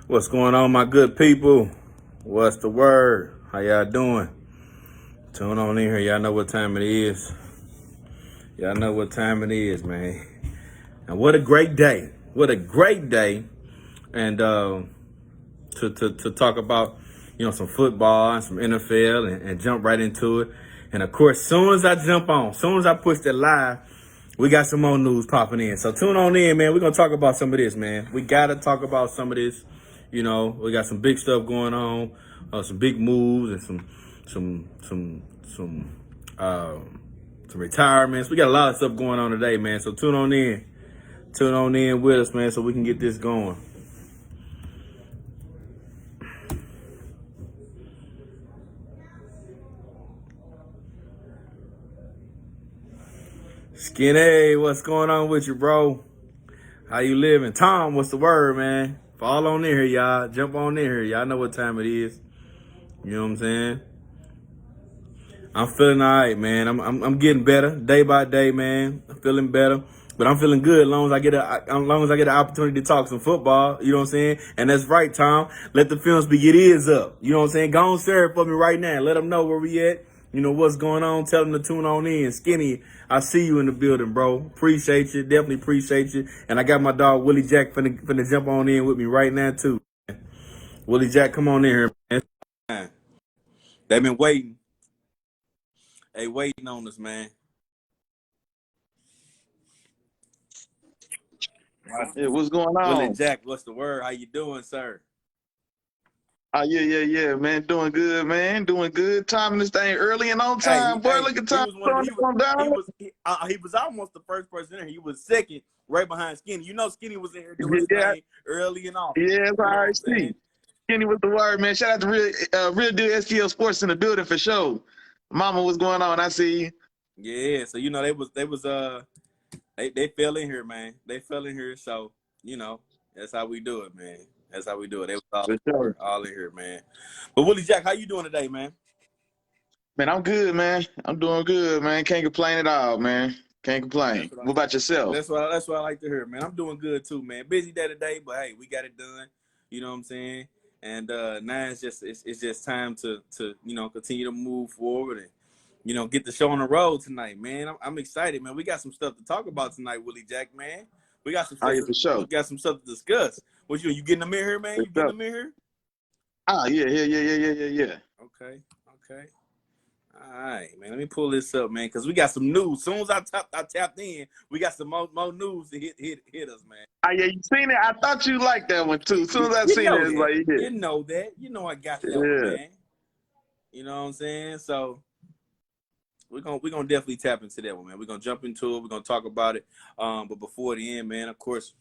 What's going on, my good people? What's the word? How y'all doing? Tune on in here. Y'all know what time it is. Y'all know what time it is, man. And what a great day. What a great day. And to talk about, some football and some NFL and jump right into it. And of course, soon as I push that live, we got some more news popping in. So tune on in, man. We're going to talk about some of this, man. We got to talk about some of this. We got some big stuff going on, some big moves and some retirements. We got a lot of stuff going on today, man. So tune on in. Tune on in with us, man, so we can get this going. Skinny, what's going on with you, bro? How you living? Tom, what's the word, man? Fall on in here, y'all. Jump on in here. Y'all know what time it is. You know what I'm saying? I'm feeling all right, man. I'm getting better day by day, man. I'm feeling better. But I'm feeling good as long as I get an opportunity to talk some football. You know what I'm saying? And that's right, Tom. Let the film speak. Get ears up. You know what I'm saying? Go on, share it for me right now. Let them know where we at. You know what's going on. Tell them to tune on in. Skinny, I see you in the building, bro. Appreciate you. Definitely appreciate you. And I got my dog Willie Jack finna jump on in with me right now too. Willie Jack, come on in here, man. They've been waiting. Hey, waiting on us, man. Yeah, what's going Willie on? Jack, what's the word? How you doing, sir? Yeah, man. Doing good, man. Doing good. Timing this thing early and on time, boy. Look at He time was going down. he was almost the first person in here. He was second, right behind Skinny. You know, Skinny was in here doing his Yeah, thing early and often. yeah, it's all You know what right. I'm saying? Kenny with the word, man. Shout out to real deal STL Sports in the building for sure. Mama, what's going on? I see you. Yeah. So they fell in here, man. They fell in here. So that's how we do it, man. That's how we do it. They was For sure. all in here, man. But Willie Jack, how you doing today, man? Man, I'm good, man. I'm doing good, man. Can't complain at all, man. Can't complain. What about yourself? That's what I like to hear, man. I'm doing good too, man. Busy day today, but hey, we got it done. You know what I'm saying? And now it's just time to continue to move forward and get the show on the road tonight, man. I'm excited, man. We got some stuff to talk about tonight, Willie Jack, man. We got some stuff. For sure. We got some stuff to discuss. What you getting them in here, man? You getting them in here? Yeah. Okay. All right, man. Let me pull this up, man, because we got some news. As soon as I tapped in, we got some more news to hit us, man. Yeah, you seen it? I thought you liked that one too. As soon as I seen it, it's like, yeah. You know that. You know I got that one, man. You know what I'm saying? So we're gonna definitely tap into that one, man. We're gonna jump into it. We're gonna talk about it. But before the end, man, of course,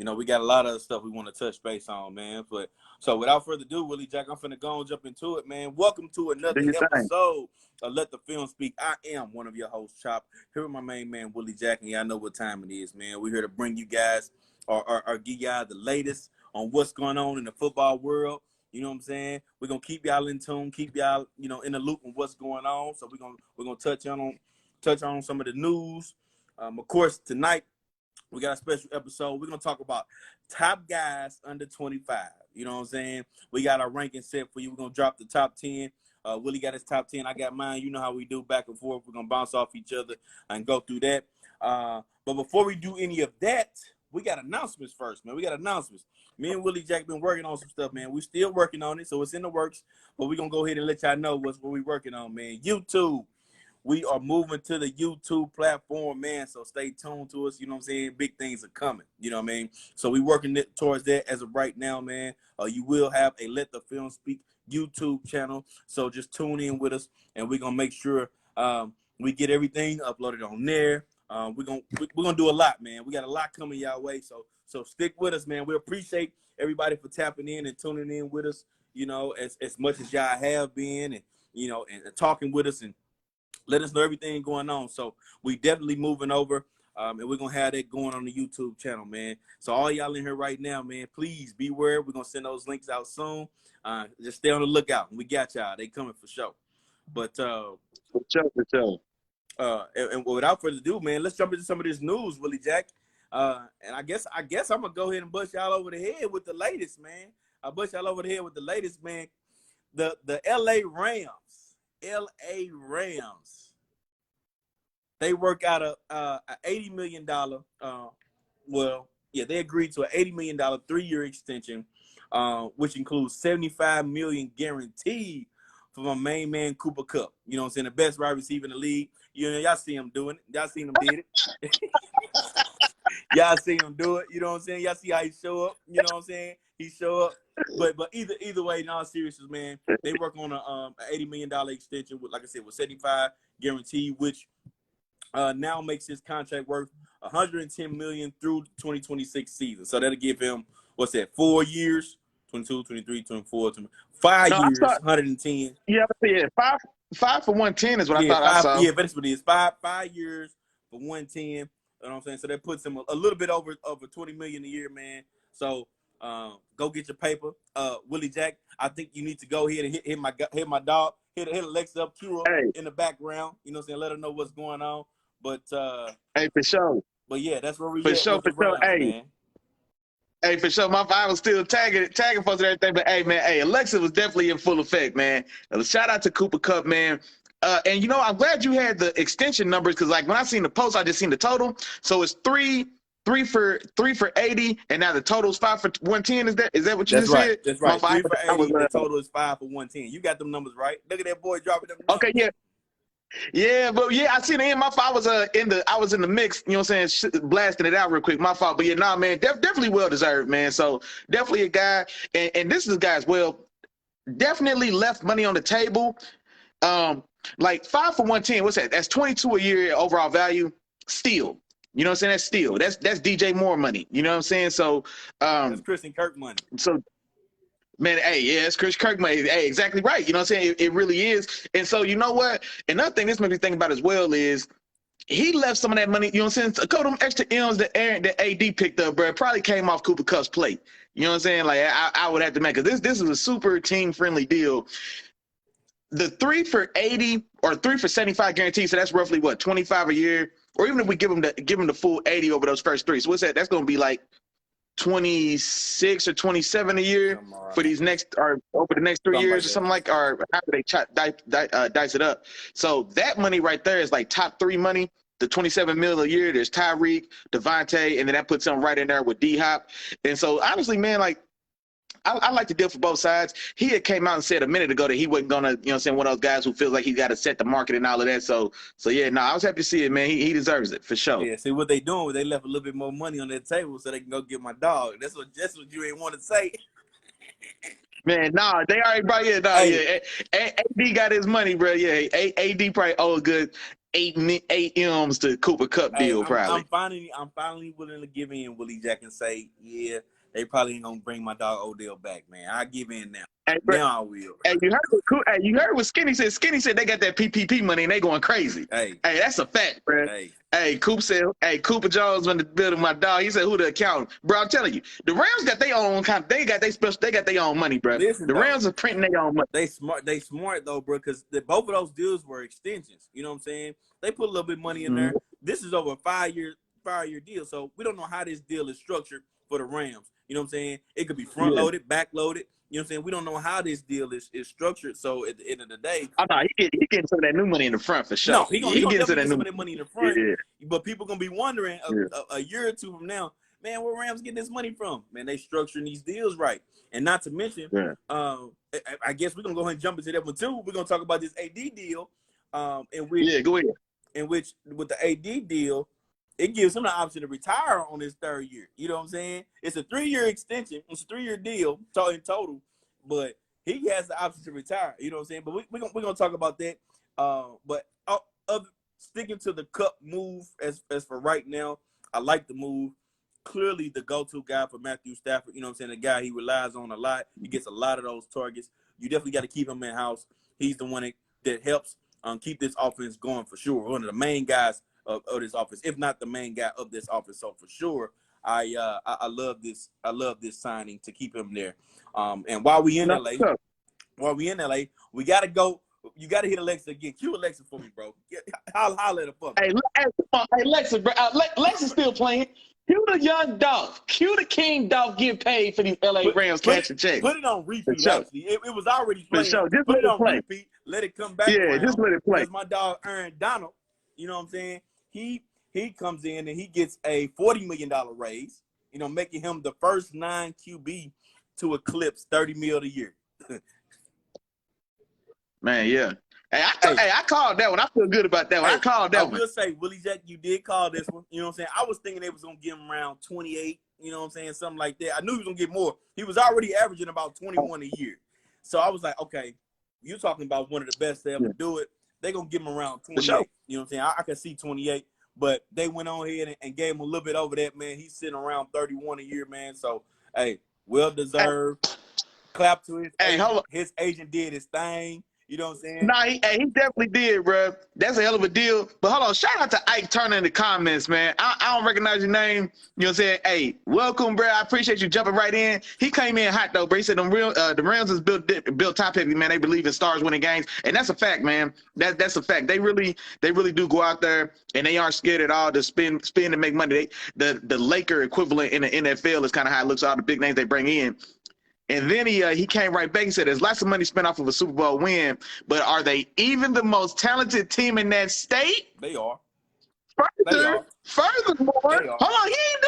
we got a lot of stuff we want to touch base on, man. But so without further ado, Willie Jack, I'm finna go and jump into it, man. Welcome to another episode of Let the Film Speak. I am one of your hosts, Chop. Here with my main man, Willie Jack, and y'all know what time it is, man. We're here to bring you guys or give y'all the latest on what's going on in the football world. You know what I'm saying? We're gonna keep y'all in tune, keep y'all, in the loop of what's going on. So we're gonna touch on some of the news. Of course, tonight we got a special episode. We're going to talk about top guys under 25. You know what I'm saying? We got our ranking set for you. We're going to drop the top 10. Willie got his top 10. I got mine. You know how we do back and forth. We're going to bounce off each other and go through that. But before we do any of that, we got announcements first, man. We got announcements. Me and Willie Jack been working on some stuff, man. We're still working on it, so it's in the works. But we're going to go ahead and let y'all know what we're working on, man. YouTube. We are moving to the YouTube platform, man. So stay tuned to us. You know what I'm saying? Big things are coming. You know what I mean? So we working towards that as of right now, man. You will have a Let the Film Speak YouTube channel. So just tune in with us, and we're gonna make sure we get everything uploaded on there. We're gonna do a lot, man. We got a lot coming y'all way. So stick with us, man. We appreciate everybody for tapping in and tuning in with us. As much as y'all have been, and and talking with us and let us know everything going on. So we definitely moving over, and we're going to have that going on the YouTube channel, man. So all y'all in here right now, man, please beware. We're going to send those links out soon. Just stay on the lookout. We got y'all. They coming for sure. But for sure. And without further ado, man, let's jump into some of this news, Willie Jack. And I guess I'm gonna go ahead and bust y'all over the head with the latest, man. I bust y'all over the head with the latest, man. The LA Rams, they work out a $80 million. They agreed to an $80 million 3-year extension, which includes $75 million guaranteed for my main man Cooper Kupp. You know what I'm saying? The best wide receiver in the league. You know, y'all see him doing it. Y'all seen him did it. Y'all see him do it. You know what I'm saying? Y'all see how he show up. You know what I'm saying? He show up. But either way, in all seriousness, man, they work on a $80 million extension with, like I said, with 75 guaranteed, which now makes his contract worth $110 million through 2026 season. So that'll give him, 4 years, 22, 23, 24, 5 years, 110. Yeah, five for 110 is what I thought I saw. Yeah, that's what it is. 5 years for 110. You know what I'm saying? So that puts him a little bit over $20 million a year, man. So go get your paper. Willie Jack, I think you need to go ahead and hit my dog. Hit Alexa up, Kira in the background. You know what I'm saying? Let her know what's going on. But hey, for sure. But yeah, that's where we for at sure, with the for Rams, sure. man. Hey, for sure. My vibe was still tagging folks and everything. But hey, man, Alexa was definitely in full effect, man. Shout out to Cooper Kupp, man. And you know, I'm glad you had the extension numbers because, like, when I seen the post, I just seen the total. So it's three for 80, and now the total is 5 for 110. Is that what you just said? That's right. 3 for 80. The total is 5 for 110. You got them numbers right. Look at that boy dropping them numbers. Okay, yeah. Yeah, but yeah, I seen it in my fault. I was in the mix, you know what I'm saying, blasting it out real quick. My fault. But yeah, nah, man, definitely well deserved, man. So definitely a guy, and this is a guy as well, definitely left money on the table. Like 5 for 110, what's that? That's 22 a year overall value. Still. You know what I'm saying? That's still. That's DJ Moore money. You know what I'm saying? So that's Christian Kirk money. So man, hey, yeah, it's Chris Kirk money. Hey, exactly right. You know what I'm saying? It really is. And so, you know what? Another thing this made me think about as well is he left some of that money, you know what I'm saying? A couple of them extra M's that AD picked up, bro, probably came off Cooper Kupp's plate. You know what I'm saying? Like, I would have to make it. This is a super team-friendly deal. The 3 for 80 or 3 for 75 guaranteed, so that's roughly, what, 25 a year? Or even if we give him the full 80 over those first 3. So what's that? That's going to be like 26 or 27 a year for these next, or over the next 3 years or something like, or how do they dice it up? So that money right there is like top 3 money. The 27 mil a year. There's Tyreek, Devontae, and then that puts him right in there with D-Hop. And so honestly, man, like, I like the deal for both sides. He had came out and said a minute ago that he wasn't gonna, you know what I'm saying, one of those guys who feels like he's got to set the market and all of that. So yeah, no, I was happy to see it, man. He deserves it for sure. Yeah, see what they doing? They left a little bit more money on that table so they can go get my dog. That's what you ain't want to say. Man, nah, they already brought it. Nah, hey. Yeah, AD got his money, bro. Yeah, AD probably owe a good 8 M's to Cooper Kupp deal, probably. I'm finally willing to give in, Willie Jack, and say, yeah, they probably ain't gonna bring my dog Odell back, man. I give in now. Hey, bro, now I will. Hey, you heard what Skinny said? Skinny said they got that PPP money and they going crazy. Hey, that's a fact, bro. Hey, Coop said, Cooper Jones went to building my dog. He said, who the accountant? Bro, I'm telling you, the Rams got their own they got their own money, bro. The Rams are printing their own money. They smart though, bro, because both of those deals were extensions. You know what I'm saying? They put a little bit of money in there. This is over a 5-year deal, so we don't know how this deal is structured for the Rams. You know what I'm saying? It could be front loaded, back loaded. You know what I'm saying? We don't know how this deal is structured. So at the end of the day, he getting some of that new money in the front for sure. No, he gonna get some of that money in the front. Yeah. But people gonna be wondering a year or two from now, man, where Rams getting this money from? Man, they structuring these deals right. And not to mention, I guess we're gonna go ahead and jump into that one too. We're gonna talk about this AD deal. Go ahead. In which with the AD deal, it gives him the option to retire on his 3rd year. You know what I'm saying? It's a 3-year extension. It's a 3-year deal in total, but he has the option to retire. You know what I'm saying? But we're gonna talk about that. But sticking to the Kupp move as for right now, I like the move. Clearly the go-to guy for Matthew Stafford. You know what I'm saying? The guy he relies on a lot. He gets a lot of those targets. You definitely got to keep him in-house. He's the one that helps keep this offense going for sure. One of the main guys of this offense, if not the main guy of this offense. So for sure, I love this. I love this signing to keep him there. And while we in LA, we gotta go You got to hit Alexa again. Cue Alexa for me, bro. Holler at her for me. Hey, Alexa, bro. Alexa's still playing. Cue the young Dolph. Cue the King Dolph getting paid for these LA Rams cashing checks. Put it on repeat, sure. actually. It was already playing. For sure. Just put let it on play. repeat. Let it come back around. Just let it play. Because my dog, Aaron Donald, you know what I'm saying? He comes in and he gets a $40 million raise, you know, making him the first non-QB to eclipse $30 million a year. Man, yeah. Hey, I called that one. I feel good about that one. I called that one. I will say, Willie Jack, you did call this one. You know what I'm saying? I was thinking they was going to give him around 28, you know what I'm saying? Something like that. I knew he was going to get more. He was already averaging about 21 a year. So I was like, okay, you're talking about one of the best to ever do it. They're going to give him around 28. Sure. You know what I'm saying? I can see 28. But they went on ahead and gave him a little bit over that, man. He's sitting around 31 a year, man. So, hey, well-deserved. Clap to his agent. His agent did his thing. You know what I'm saying? Nah, he definitely did, bro. That's a hell of a deal. But hold on, shout out to Ike Turner in the comments, man. I don't recognize your name. You know what I'm saying? Hey, welcome, bro. I appreciate you jumping right in. He came in hot though, bro. He said the Rams is built top heavy, man. They believe in stars winning games, and that's a fact, man. That's a fact. They really do go out there and they aren't scared at all to spend and make money. The Laker equivalent in the NFL is kind of how it looks. All the big names they bring in. And then he came right back and said, there's lots of money spent off of a Super Bowl win, but are they even the most talented team in that state? They are. Furthermore, hold on, he ain't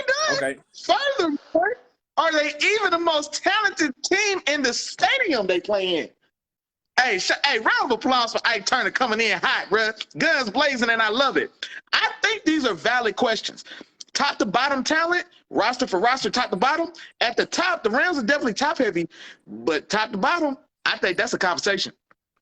done. Okay. Furthermore, are they even the most talented team in the stadium they play in? Hey, round of applause for Ike Turner coming in hot, bro. Guns blazing, and I love it. I think these are valid questions. Top to bottom talent, roster for roster, top to bottom. At the top, the Rams are definitely top heavy, but top to bottom, I think that's a conversation.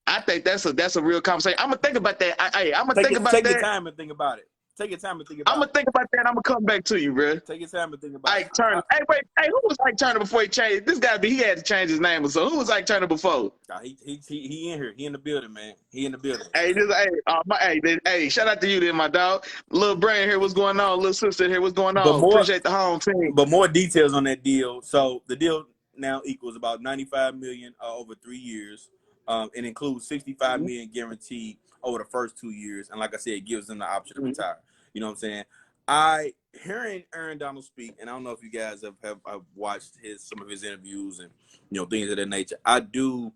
I think that's a real conversation. I'm gonna think about that. I'm gonna think about that. Take your time and think about it. Take your time and think about it. I'm gonna think about that. And I'm gonna come back to you, bro. Take your time and think about Ike Turner. Hey, wait. Hey, who was Ike Turner before he changed? This guy, he had to change his name or so. Who was Ike Turner before? He in here. He in the building, man. He in the building. Hey, shout out to you then, my dog. Little Brain here, what's going on? Little sister here, what's going on? Appreciate the home team. But more details on that deal. So the deal now equals about $95 million over 3 years. It includes $65 million guaranteed over the first 2 years, and like I said, it gives them the option to retire. You know what I'm saying? Hearing Aaron Donald speak, and I don't know if you guys have watched some of his interviews and things of that nature. I do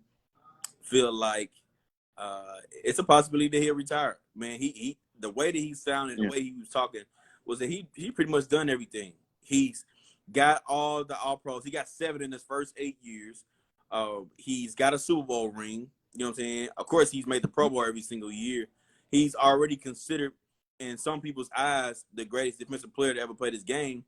feel like it's a possibility that he'll retire. Man, he the way that he sounded, the way he was talking, was that he pretty much done everything. He's got all the All Pros. He got 7 in his first 8 years. He's got a Super Bowl ring. You know what I'm saying? Of course, he's made the Pro Bowl every single year. He's already considered, in some people's eyes, the greatest defensive player to ever play this game.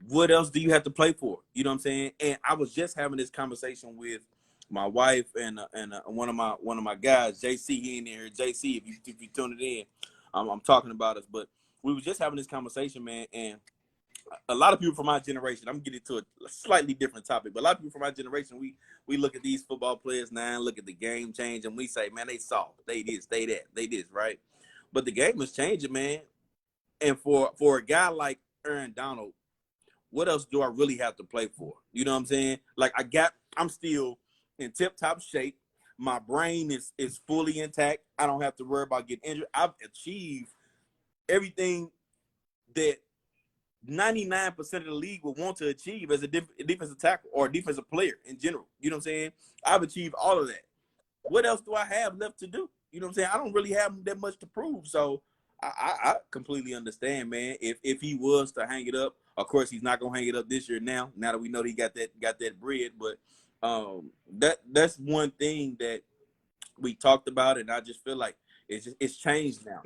What else do you have to play for? You know what I'm saying? And I was just having this conversation with my wife and one of my guys, JC. He in there. JC, if you tuned it in, I'm talking about us. But we were just having this conversation, man. And a lot of people from my generation, I'm getting to a slightly different topic, but a lot of people from my generation, we look at these football players now, look at the game change, and we say, man, they soft, they this, they that, they this, right? But the game is changing, man. And for a guy like Aaron Donald, what else do I really have to play for? You know what I'm saying? Like I'm still in tip-top shape. My brain is fully intact. I don't have to worry about getting injured. I've achieved everything that 99% of the league would want to achieve as a defensive tackle or a defensive player in general. You know what I'm saying? I've achieved all of that. What else do I have left to do? You know what I'm saying? I don't really have that much to prove. So I completely understand, man. If he was to hang it up, of course he's not gonna hang it up this year now that we know he got that bread. But that's one thing that we talked about, and I just feel like it's changed now.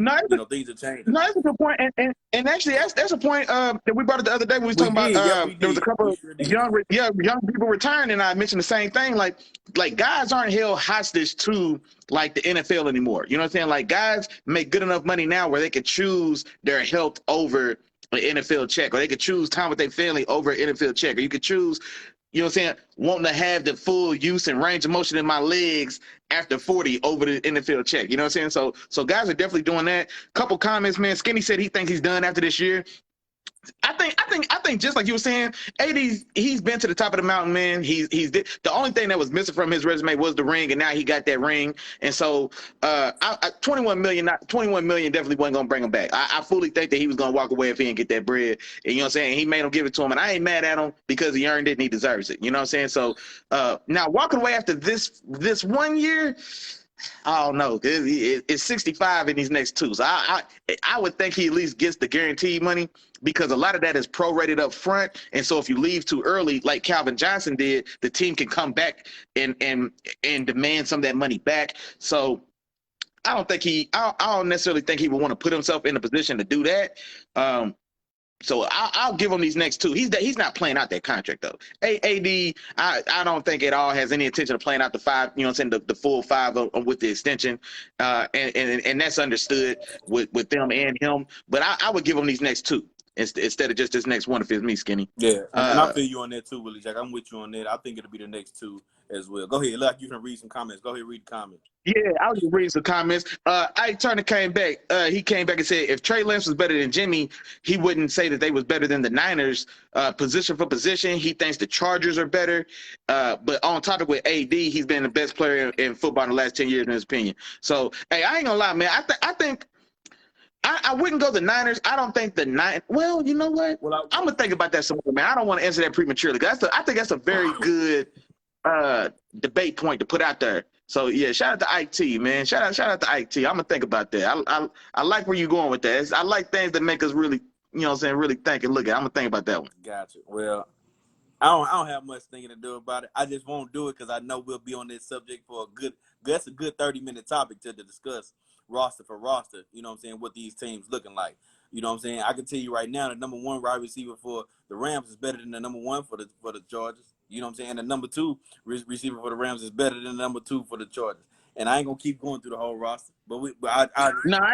Things have changed. No, that's a good point. And actually, that's a point that we brought up the other day when we was talking about there was a couple of young people retiring, and I mentioned the same thing. Like guys aren't held hostage to like the NFL anymore. You know what I'm saying? Like guys make good enough money now where they could choose their health over an NFL check, or they could choose time with their family over an NFL check, or you could choose, you know what I'm saying, wanting to have the full use and range of motion in my legs after 40 over the NFL check. You know what I'm saying? So guys are definitely doing that. Couple comments, man. Skinny said he thinks he's done after this year. I think just like you were saying, he's been to the top of the mountain, man. The only thing that was missing from his resume was the ring, and now he got that ring. And so, 21 million definitely wasn't gonna bring him back. I fully think that he was gonna walk away if he didn't get that bread. And you know what I'm saying? He made him give it to him, and I ain't mad at him because he earned it and he deserves it. You know what I'm saying? So, now walking away after this 1 year. I don't know. It's 65 in these next two. So I would think he at least gets the guaranteed money because a lot of that is prorated up front. And so if you leave too early, like Calvin Johnson did, the team can come back and demand some of that money back. So I don't necessarily think he would want to put himself in a position to do that. So I'll give him these next two. He's not playing out that contract though. AD, I don't think at all has any intention of playing out the five. You know what I'm saying? The full five with the extension, and that's understood with them and him. But I would give him these next two instead of just this next one if it's me, Skinny. Yeah, and I feel you on that too, Willie Jack. I'm with you on that. I think it'll be the next two as well. Go ahead, like you can read some comments. Go ahead, read the comments. Yeah, I was just reading some comments. Ike Turner came back. He came back and said if Trey Lance was better than Jimmy, he wouldn't say that they was better than the Niners. Position for position, he thinks the Chargers are better. But on topic with AD, he's been the best player in football in the last 10 years in his opinion. So, hey, I ain't gonna lie, man. I think I wouldn't go the Niners. I don't think the Niners. Well, you know what? Well, I'm gonna think about that some more, man. I don't want to answer that prematurely. I think that's a very good debate point to put out there. So yeah, shout out to Ike T, man. Shout out to Ike T. I'm gonna think about that. I like where you're going with that. I like things that make us really, you know what I'm saying, really think and look at. I'm gonna think about that one. Gotcha. Well, I don't have much thinking to do about it. I just won't do it because I know we'll be on this subject for that's a good 30-minute topic to discuss roster for roster. You know what I'm saying? What these teams looking like. You know what I'm saying? I can tell you right now, the number one wide receiver for the Rams is better than the number one for the Chargers. You know what I'm saying? The number two receiver for the Rams is better than the number two for the Chargers. And I ain't gonna keep going through the whole roster, but I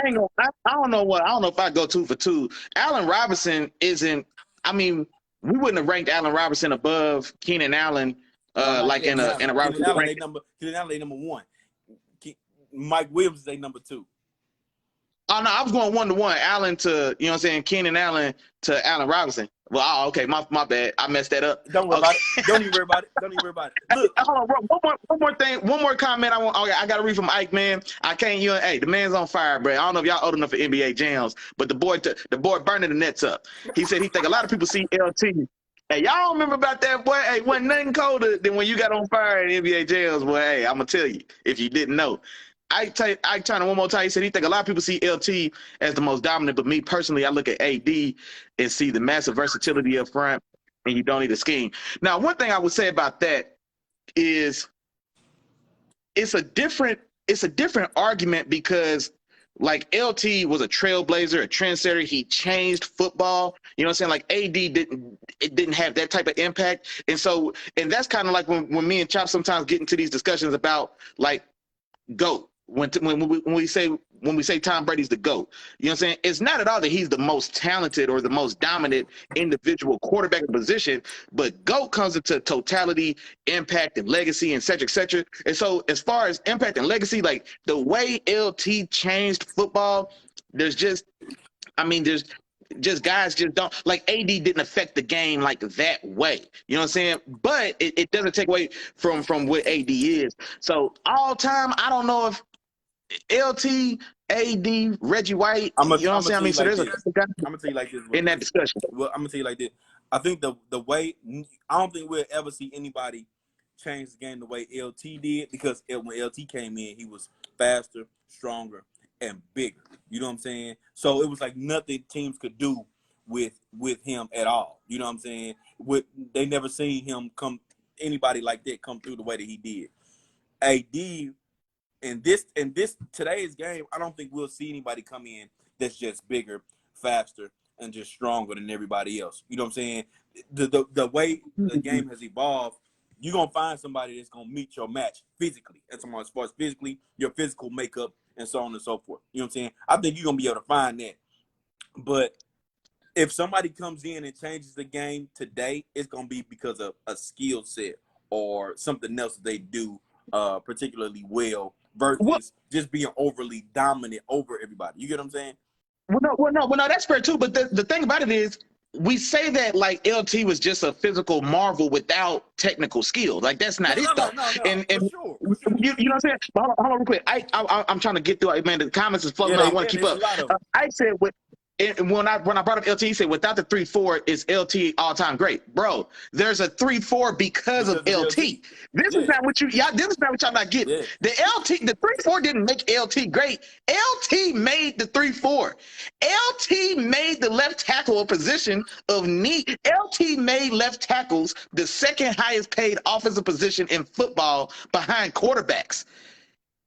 ain't gonna. I don't know if I go 2 for 2. Allen Robinson isn't. I mean, we wouldn't have ranked Allen Robinson above Keenan Allen, like in a Robinson ranking. Keenan Allen, they number one. Mike Williams is a number two. Oh no, I was going 1-to-1. Allen to, you know what I'm saying, Keenan Allen to Allen Robinson. Well, okay, my bad. I messed that up. Don't worry about it. Don't even worry about it. Look, hold on, bro. One more thing. One more comment. I got to read from Ike, man. I can't. Hey, the man's on fire, bro. I don't know if y'all old enough for NBA jams, but the boy burning the nets up. He said he think a lot of people see LT. Hey, y'all remember about that, boy? Hey, wasn't nothing colder than when you got on fire in NBA jams, boy. Hey, I'm gonna tell you if you didn't know. Ike Turner one more time. He said he think a lot of people see LT as the most dominant, but me personally, I look at AD and see the massive versatility up front, and you don't need a scheme. Now, one thing I would say about that is it's a different argument because like LT was a trailblazer, a trendsetter. He changed football. You know what I'm saying? Like AD didn't have that type of impact, and that's kind of like when me and Chop sometimes get into these discussions about like GOAT. When we say Tom Brady's the GOAT, you know what I'm saying? It's not at all that he's the most talented or the most dominant individual quarterback in position, but GOAT comes into totality, impact, and legacy, et cetera, et cetera. And so as far as impact and legacy, like the way LT changed football, there's just guys just don't like AD didn't affect the game like that way. You know what I'm saying? But it doesn't take away from what AD is. So all time, I don't know if LT, AD, Reggie White, you know what I'm saying? I mean, so there's a guy I'm gonna tell you like this in that discussion. Well, I'm gonna tell you like this. I think the way I don't think we'll ever see anybody change the game the way LT did because when LT came in, he was faster, stronger, and bigger. You know what I'm saying? So it was like nothing teams could do with him at all. You know what I'm saying? They never seen him anybody like that come through the way that he did. AD in this today's game, I don't think we'll see anybody come in that's just bigger, faster, and just stronger than everybody else. You know what I'm saying? The way the game has evolved, you're gonna find somebody that's gonna meet your match physically. As far as physically, your physical makeup, and so on and so forth. You know what I'm saying? I think you're gonna be able to find that. But if somebody comes in and changes the game today, it's gonna be because of a skill set or something else that they do particularly well versus just being overly dominant over everybody. You get what I'm saying? Well, no, that's fair too. But the thing about it is, we say that like LT was just a physical marvel without technical skill. Like that's not it though. No, And for sure, for sure. you know what I'm saying? But hold on real quick. I'm trying to get through it, man. The comments is floating. Yeah, I want to keep it's up. a lot of them. I said when I brought up LT, he said without the 3-4 is LT all time great, bro. There's a 3-4 because of LT. This is not what this is not what y'all not getting. Yeah. The 3-4 didn't make LT great. LT made the 3-4. LT made the left tackle a position of need. LT made left tackles the second highest paid offensive position in football behind quarterbacks.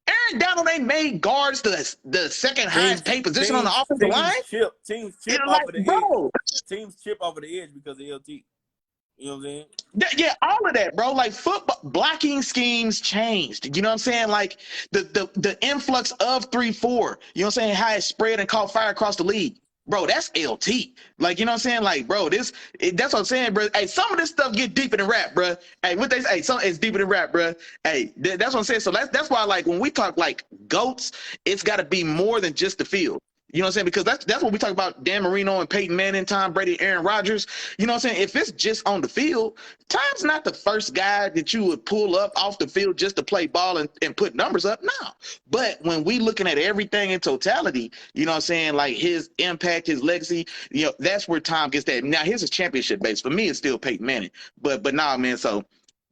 Aaron Donald ain't made guards the second highest paid position on the offensive line. Teams chip off of the edge. Teams chip off of the edge because of LT. You know what I'm saying? Yeah, all of that, bro. Like football blocking schemes changed. You know what I'm saying? Like the influx of 3-4. You know what I'm saying? How it spread and caught fire across the league. Bro, that's LT. Like, you know what I'm saying? Like, bro, that's what I'm saying, bro. Hey, some of this stuff get deeper than rap, bro. Hey, what they say? It's deeper than rap, bro. Hey, that's what I'm saying. So that's why, like, when we talk like GOATs, it's got to be more than just the field. You know what I'm saying? Because that's what we talk about Dan Marino and Peyton Manning, Tom Brady, Aaron Rodgers. You know what I'm saying? If it's just on the field, Tom's not the first guy that you would pull up off the field just to play ball and put numbers up. No. But when we looking at everything in totality, you know what I'm saying? Like his impact, his legacy, you know, that's where Tom gets that. Now, here's a championship base. For me, it's still Peyton Manning. But nah, man, so.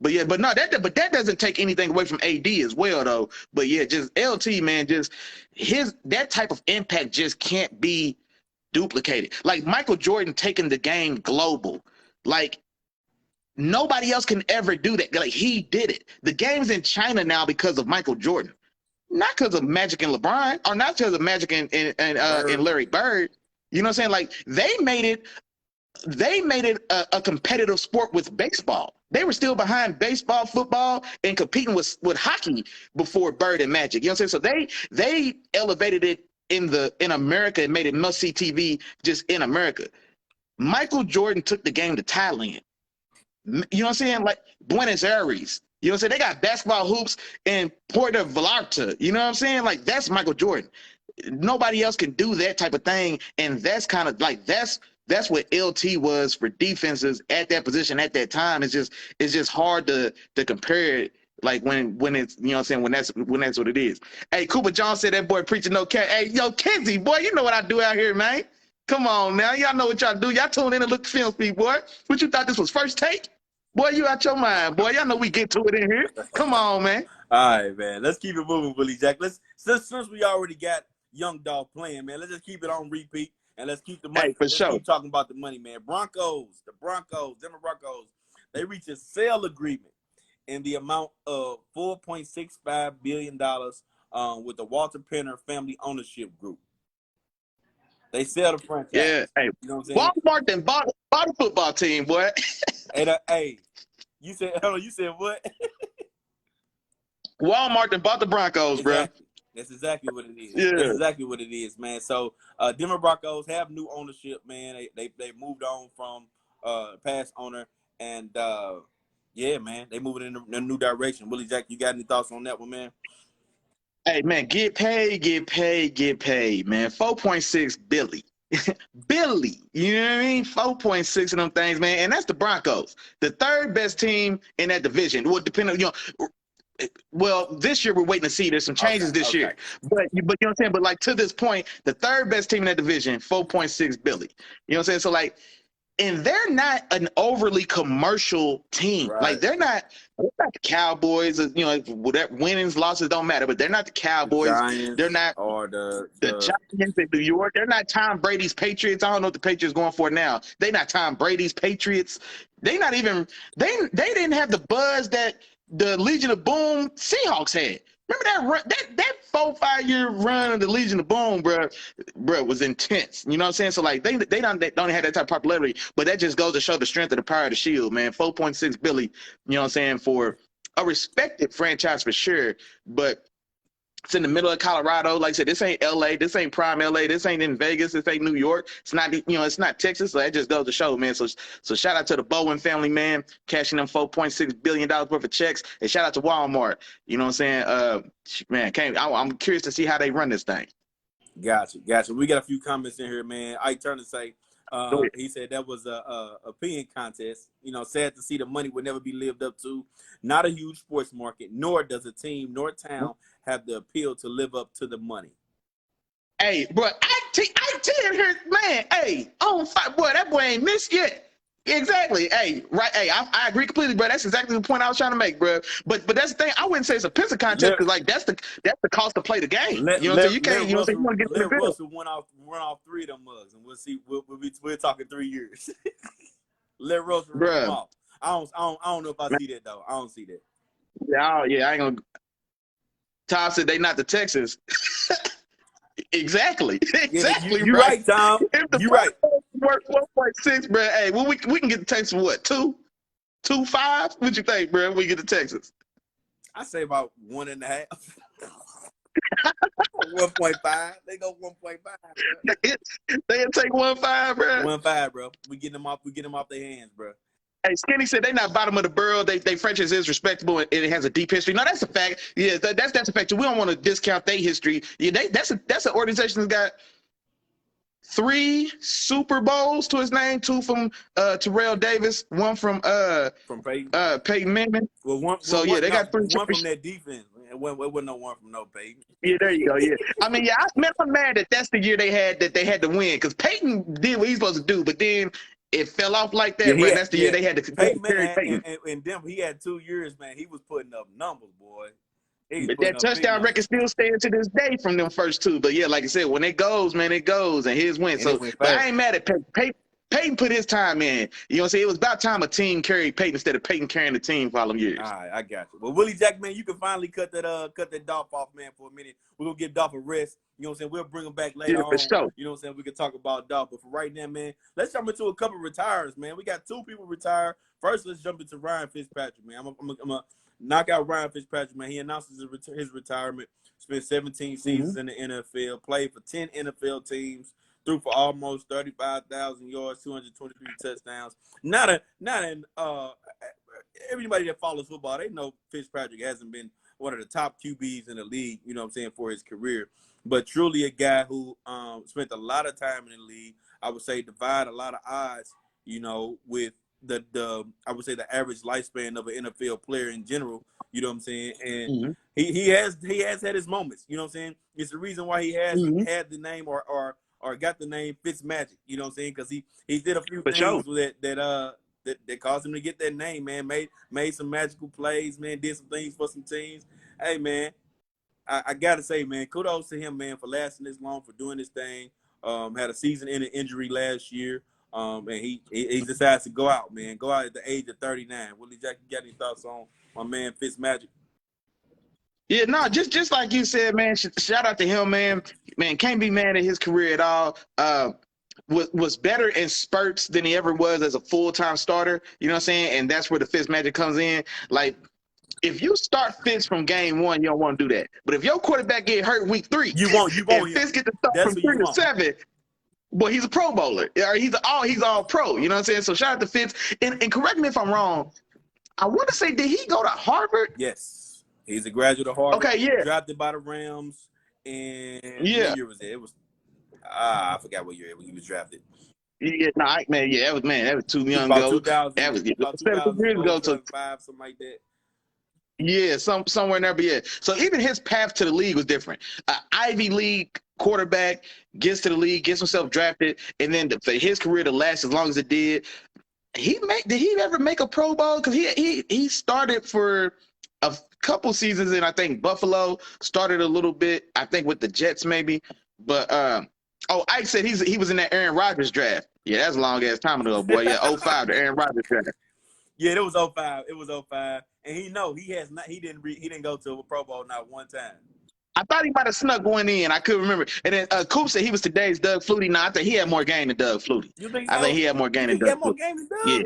But that doesn't take anything away from AD as well, though. But yeah, just LT, man, just that type of impact just can't be duplicated. Like Michael Jordan taking the game global, like nobody else can ever do that. Like he did it. The game's in China now because of Michael Jordan, not because of Magic and LeBron, or not because of Magic and Larry Bird. You know what I'm saying? Like they made it a competitive sport with baseball. They were still behind baseball, football, and competing with hockey before Bird and Magic. You know what I'm saying? So they elevated it in America and made it must-see TV just in America. Michael Jordan took the game to Thailand. You know what I'm saying? Like Buenos Aires. You know what I'm saying? They got basketball hoops in Puerto Vallarta. You know what I'm saying? Like that's Michael Jordan. Nobody else can do that type of thing, and that's kind of like that's what LT was for defenses at that position at that time. It's just hard to compare it like when it's, you know what I'm saying, when that's what it is. Hey, Cooper John said that boy preaching no cat. Hey, yo, Kenzie, boy, you know what I do out here, man. Come on now. Y'all know what y'all do. Y'all tune in and look the film speed, boy. What you thought this was first take? Boy, you out your mind, boy. Y'all know we get to it in here. Come on, man. All right, man. Let's keep it moving, Willie Jack. Since we already got Young Dog playing, man, let's just keep it on repeat. And let's keep the money. Hey, for sure. Keep talking about the money, man. The Denver Broncos, they reached a sale agreement in the amount of $4.65 billion with the Walter Penner Family Ownership Group. They sell the franchise. Yeah, hey, you know what I'm saying? Walmart then bought a football team, boy. Hey, you said what? Walmart then bought the Broncos, exactly. bro. That's exactly what it is. Yeah. That's exactly what it is, man. So Denver Broncos have new ownership, man. They moved on from past owner, and yeah, man, they moving in a new direction. Willie Jack, you got any thoughts on that one, man? Hey, man, get paid, man. 4.6 Billy. Billy, you know what I mean? 4.6 of them things, man. And that's the Broncos, the third best team in that division. Well, depending on, you know, well, this year we're waiting to see. There's some changes this year. But you know what I'm saying? But like to this point, the third best team in that division, 4.6 Billy. You know what I'm saying? So like, and they're not an overly commercial team. Right. Like they're not the Cowboys. You know, whatever winnings, losses don't matter. But they're not the Cowboys. They're not or the Giants in New York. They're not Tom Brady's Patriots. I don't know what the Patriots going for now. They're not Tom Brady's Patriots. They not even they didn't have the buzz that the Legion of Boom Seahawks had. Remember that run, that 4-5 year run of the Legion of Boom, bro, was intense. You know what I'm saying? So like they don't have that type of popularity, but that just goes to show the strength of the power of the Shield, man. 4.6 Billy, you know what I'm saying, for a respected franchise for sure, but it's in the middle of Colorado. Like I said, this ain't LA, this ain't prime LA, this ain't in Vegas, this ain't New York. It's not, you know, it's not Texas. So that just goes to show, man. So shout out to the Bowen family, man, cashing them $4.6 billion worth of checks. And shout out to Walmart. You know what I'm saying? Man, I'm curious to see how they run this thing. Gotcha. We got a few comments in here, man. Ike Turner say, He said that was a peeing contest. You know, sad to see the money would never be lived up to. Not a huge sports market, nor does a team nor town have the appeal to live up to the money. Hey, bro, I tell her, man, hey, on fire, boy, that boy ain't missed yet. Exactly. Hey, right. Hey, I agree completely, bro. That's exactly the point I was trying to make, bro. But that's the thing. I wouldn't say it's a pissing contest because like that's the cost to play the game. You know what I'm saying? You can't. You know what I'm saying? You want to get let Russell run off 3 of them mugs, and we'll see. We're talking 3 years. Let Russell run them off. I don't know if I see that though. I don't see that. Yeah, I ain't gonna. Tom said they not the Texans. Exactly. You're right, Tom. You're right. Work 1.6, bro. Hey, well, we can get the Texans for what? 2.5? What you think, bro? We get the Texans. I say about 1.5. 1.5. They go 1.5. They'll take 1.5, bro. 1.5, bro. We get them off their hands, bro. Hey, Skinny said they not bottom of the barrel. They franchise is respectable and it has a deep history. No, that's a fact. Yeah, that's a fact. We don't want to discount their history. Yeah, that's an organization that's got 3 Super Bowls to his name. 2 from Terrell Davis, 1 from Peyton Manning. They got 3. One from that defense. It wasn't no one from no Peyton. Yeah, there you go. Yeah, I mean, yeah, I'm mad that that's the year they had to win because Peyton did what he's supposed to do, but then it fell off like that. Yeah, that's the year they had to carry Peyton. And Denver, he had 2 years, man. He was putting up numbers, boy. But that touchdown record still stands to this day from them first 2. But yeah, like I said, when it goes, man, it goes, and his win. So, but I ain't mad at Peyton. Peyton put his time in. You know what I'm saying? It was about time a team carried Peyton instead of Peyton carrying the team for all them years. All right, I got you. Well, Willie Jack, man, you can finally cut that Dolph off, man, for a minute. We're going to give Dolph a rest. You know what I'm saying? We'll bring him back later on. Sure. You know what I'm saying? We can talk about Dolph. But for right now, man, let's jump into a couple of retires, man. We got 2 people retired. First, let's jump into Ryan Fitzpatrick, man. I'm going to knock out Ryan Fitzpatrick, man. He announces his retirement. Spent 17 seasons in the NFL. Played for 10 NFL teams. Threw for almost 35,000 yards, 223 touchdowns. Everybody that follows football, they know Fitzpatrick hasn't been one of the top QBs in the league, you know what I'm saying, for his career. But truly a guy who spent a lot of time in the league. I would say divide a lot of odds, you know, with the average lifespan of an NFL player in general, you know what I'm saying? And he has had his moments, you know what I'm saying? It's the reason why he has had the name or got the name Fitzmagic, you know what I'm saying? Because he did a few things that caused him to get that name, man. Made some magical plays, man. Did some things for some teams. Hey, man, I gotta say, man, kudos to him, man, for lasting this long, for doing this thing. Had a season-ending injury last year, and he decides to go out, man. Go out at the age of 39. Willie Jack, you got any thoughts on my man Fitzmagic? Yeah, no, just like you said, man. Shout out to him, man. Man, can't be mad at his career at all. Was better in spurts than he ever was as a full-time starter. You know what I'm saying? And that's where the Fitzmagic comes in. Like, if you start Fitz from game 1, you don't want to do that. But if your quarterback get hurt week 3, you won't. And Fitz get to start from 3 to 7. Well, he's a Pro Bowler. Or he's all pro. You know what I'm saying? So shout out to Fitz. And correct me if I'm wrong. I want to say, did he go to Harvard? Yes. He's a graduate of Harvard. Okay, yeah. Drafted by the Rams. And what year was it? It was I forgot what year he was drafted. Yeah, that was too young ago. That was about 7 years ago. 5, something like that. Yeah, somewhere in there. But yeah, so even his path to the league was different. Ivy League quarterback gets to the league, gets himself drafted, and then for his career to last as long as it did, did he ever make a Pro Bowl? Because he started for a couple seasons in, I think, Buffalo, started a little bit, I think, with the Jets maybe. But Ike said he was in that Aaron Rodgers draft. Yeah, that's a long ass time ago, boy. Yeah, 05, the Aaron Rodgers draft. Yeah, it was 05. It was 05. And he didn't go to a Pro Bowl not one time. I thought he might have snuck one in. I couldn't remember. And then Coop said he was today's Doug Flutie. No, I think he had more game than Doug Flutie. You think so? I think he had more game than Doug. He had more game than Doug? Yeah.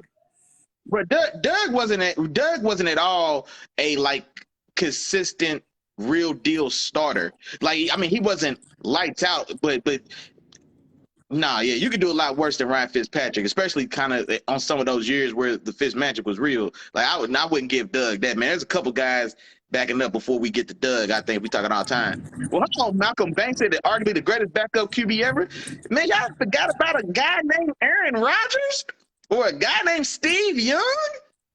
But Doug wasn't at all a consistent real deal starter. Like, I mean, he wasn't lights out, but nah, yeah, you could do a lot worse than Ryan Fitzpatrick, especially kind of on some of those years where the Fitzmagic was real. Like, I wouldn't give Doug that, man. There's a couple guys backing up before we get to Doug. I think we talking all the time. Well, hold on. Malcolm Banks said that arguably the greatest backup QB ever. Man, y'all forgot about a guy named Aaron Rodgers or a guy named Steve Young?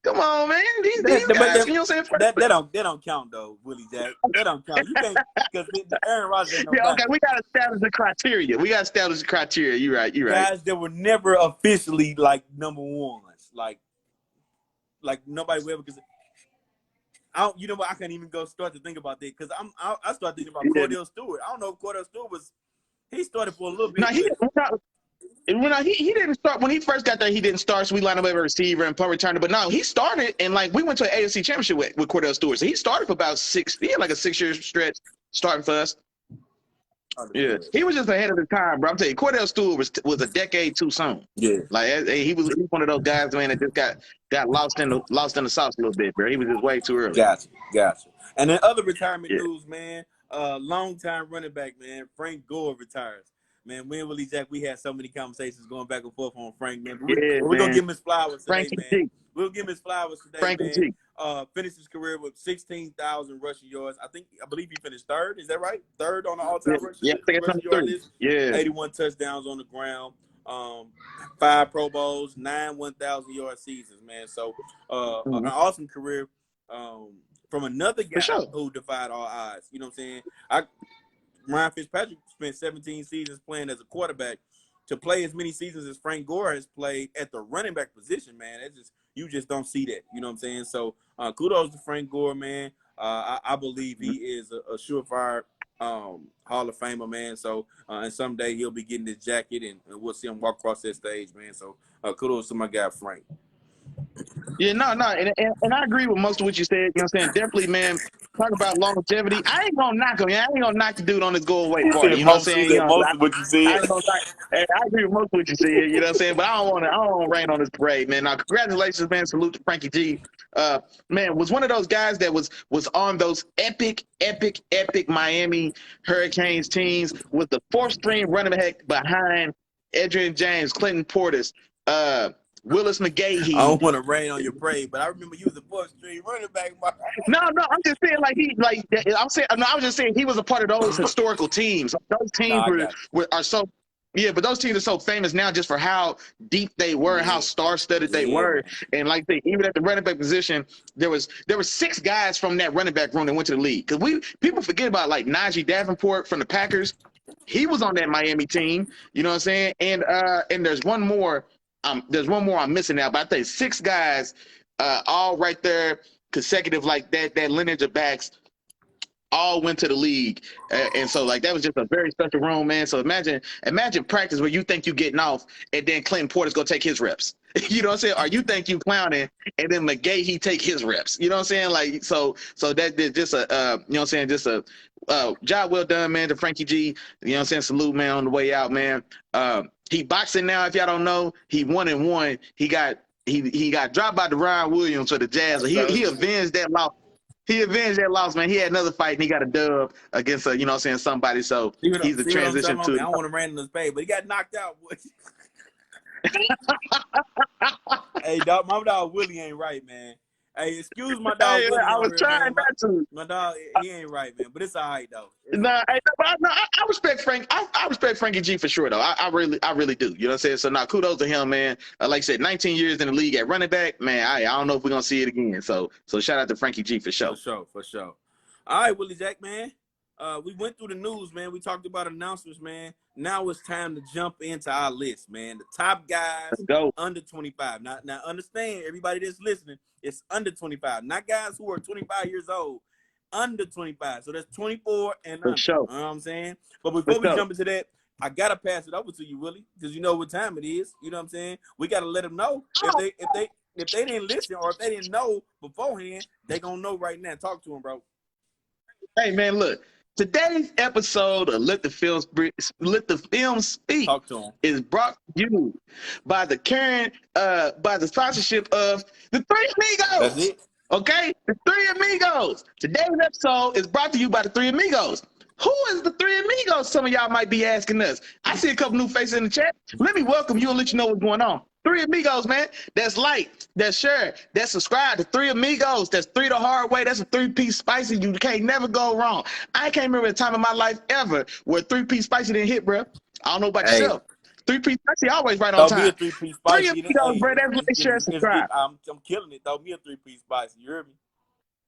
Come on, man. These guys, you know what I'm saying? They don't count though, Willie Jack. They don't count. You can't because Aaron Rodgers ain't no yeah, okay, we gotta establish the criteria. You're right. Guys that were never officially like number ones. Like nobody will ever because you know what? I can't even start to think about that because I start thinking about Cordell Stewart. I don't know if Cordell Stewart he started for a little bit. No, he didn't start when he first got there. He didn't start, so we lined him up as a receiver and punt returner. But no, he started and like we went to an AFC championship with Cordell Stewart. So he started for about 6. He had like a 6-year stretch starting for us. Yeah, he was just ahead of his time, bro. I'm telling you, Cordell Stewart was a decade too soon. Yeah, like he was one of those guys, man, that just got lost in the sauce a little bit, bro. He was just way too early. Gotcha. And then other retirement news, man. Long-time running back, man, Frank Gore retires. Man, me and Willie Jack, we had so many conversations going back and forth on Frank, man. We're going to give him his flowers today, Frankie man. G. We'll give him his flowers today, Frankie man. G. Finished his career with 16,000 rushing yards. I believe he finished third. Is that right? Third on the all-time rushing yard list. Yeah. 81 touchdowns on the ground. 5 Pro Bowls, 9 1,000-yard seasons, man. So an awesome career from another guy who defied all odds. You know what I'm saying? Ryan Fitzpatrick spent 17 seasons playing as a quarterback. To play as many seasons as Frank Gore has played at the running back position, man, you just don't see that. You know what I'm saying? So kudos to Frank Gore, man. I believe he is a surefire Hall of Famer, man. So and someday he'll be getting his jacket and we'll see him walk across that stage, man. So kudos to my guy Frank. Yeah, no, and I agree with most of what you said. You know what I'm saying? Definitely, man. Talk about longevity. I ain't gonna knock him. I ain't gonna knock the dude on his go away party. You know what I'm saying? Most of what you said. I agree with most of what you said. You know what I'm saying? But I don't want to rain on this parade, man. Now, congratulations, man. Salute to Frankie G. Man, was one of those guys that was on those epic Miami Hurricanes teams with the 4th string running back behind Adrian James, Clinton Portis, Willis McGahee. I don't want to rain on your parade, but I remember you was a 4th string running back. No, I'm just saying I was just saying he was a part of those historical teams. Those teams are so. Yeah, but those teams are so famous now just for how deep they were, how star-studded they were, and like even at the running back position, there were 6 guys from that running back room that went to the league. Because people forget about like Najee Davenport from the Packers. He was on that Miami team. You know what I'm saying? And there's one more. There's one more I'm missing now, but I think 6 guys, all right there, consecutive like that lineage of backs, all went to the league, and so like that was just a very special room, man. So imagine practice where you think you getting off, and then Clinton Portis go take his reps. You know what I'm saying? Or you think you clowning, and then McGahee take his reps. You know what I'm saying? Like so that is just a you know what I'm saying? Just a job well done, man, to Frankie G. You know what I'm saying? Salute, man, on the way out, man. He boxing now. If y'all don't know, he 1-1. He got dropped by Deron Williams for the Jazz. He avenged that loss. He avenged that loss, man. He had another fight and he got a dub against you know what I'm saying, somebody. So he's a transition to. I don't want to rant in his pay, but he got knocked out. Hey, dog, my dog Willie ain't right, man. Hey, excuse my dog. Willie I was trying not to. My dog, he ain't right, man. But it's all right though. I respect Frank. I respect Frankie G for sure, though. I really do. You know what I'm saying? So now, kudos to him, man. Like I said, 19 years in the league at running back, man. I don't know if we're gonna see it again. So shout out to Frankie G for sure. For sure. All right, Willie Jack, man. We went through the news, man. We talked about announcements, man. Now it's time to jump into our list, man. The top guys under 25. Now understand, everybody that's listening, it's under 25. Not guys who are 25 years old. Under 25. So that's 24 and under. Sure. You know what I'm saying? But before we jump into that, I got to pass it over to you, Willie, because you know what time it is. You know what I'm saying? We got to let them know. If they didn't listen or if they didn't know beforehand, they going to know right now. Talk to them, bro. Hey, man, look. Today's episode of Let the Film Speak is brought to you by the sponsorship of the Three Amigos. That's it. Okay? The Three Amigos. Today's episode is brought to you by the Three Amigos. Who is the Three Amigos? Some of y'all might be asking us. I see a couple new faces in the chat. Let me welcome you and let you know what's going on. Three amigos, man. That's like, that's share, that's subscribe to Three Amigos. That's three the hard way. That's a 3-piece spicy. You can't never go wrong. I can't remember a time in my life ever where 3-piece spicy didn't hit, bro. I don't know about Hey, yourself. 3-piece spicy always right on throw me a time. 3-piece Three spicy. Amigos, Hey, bro. That's like, share, subscribe. I'm killing it. Throw me a 3-piece spicy. You hear me?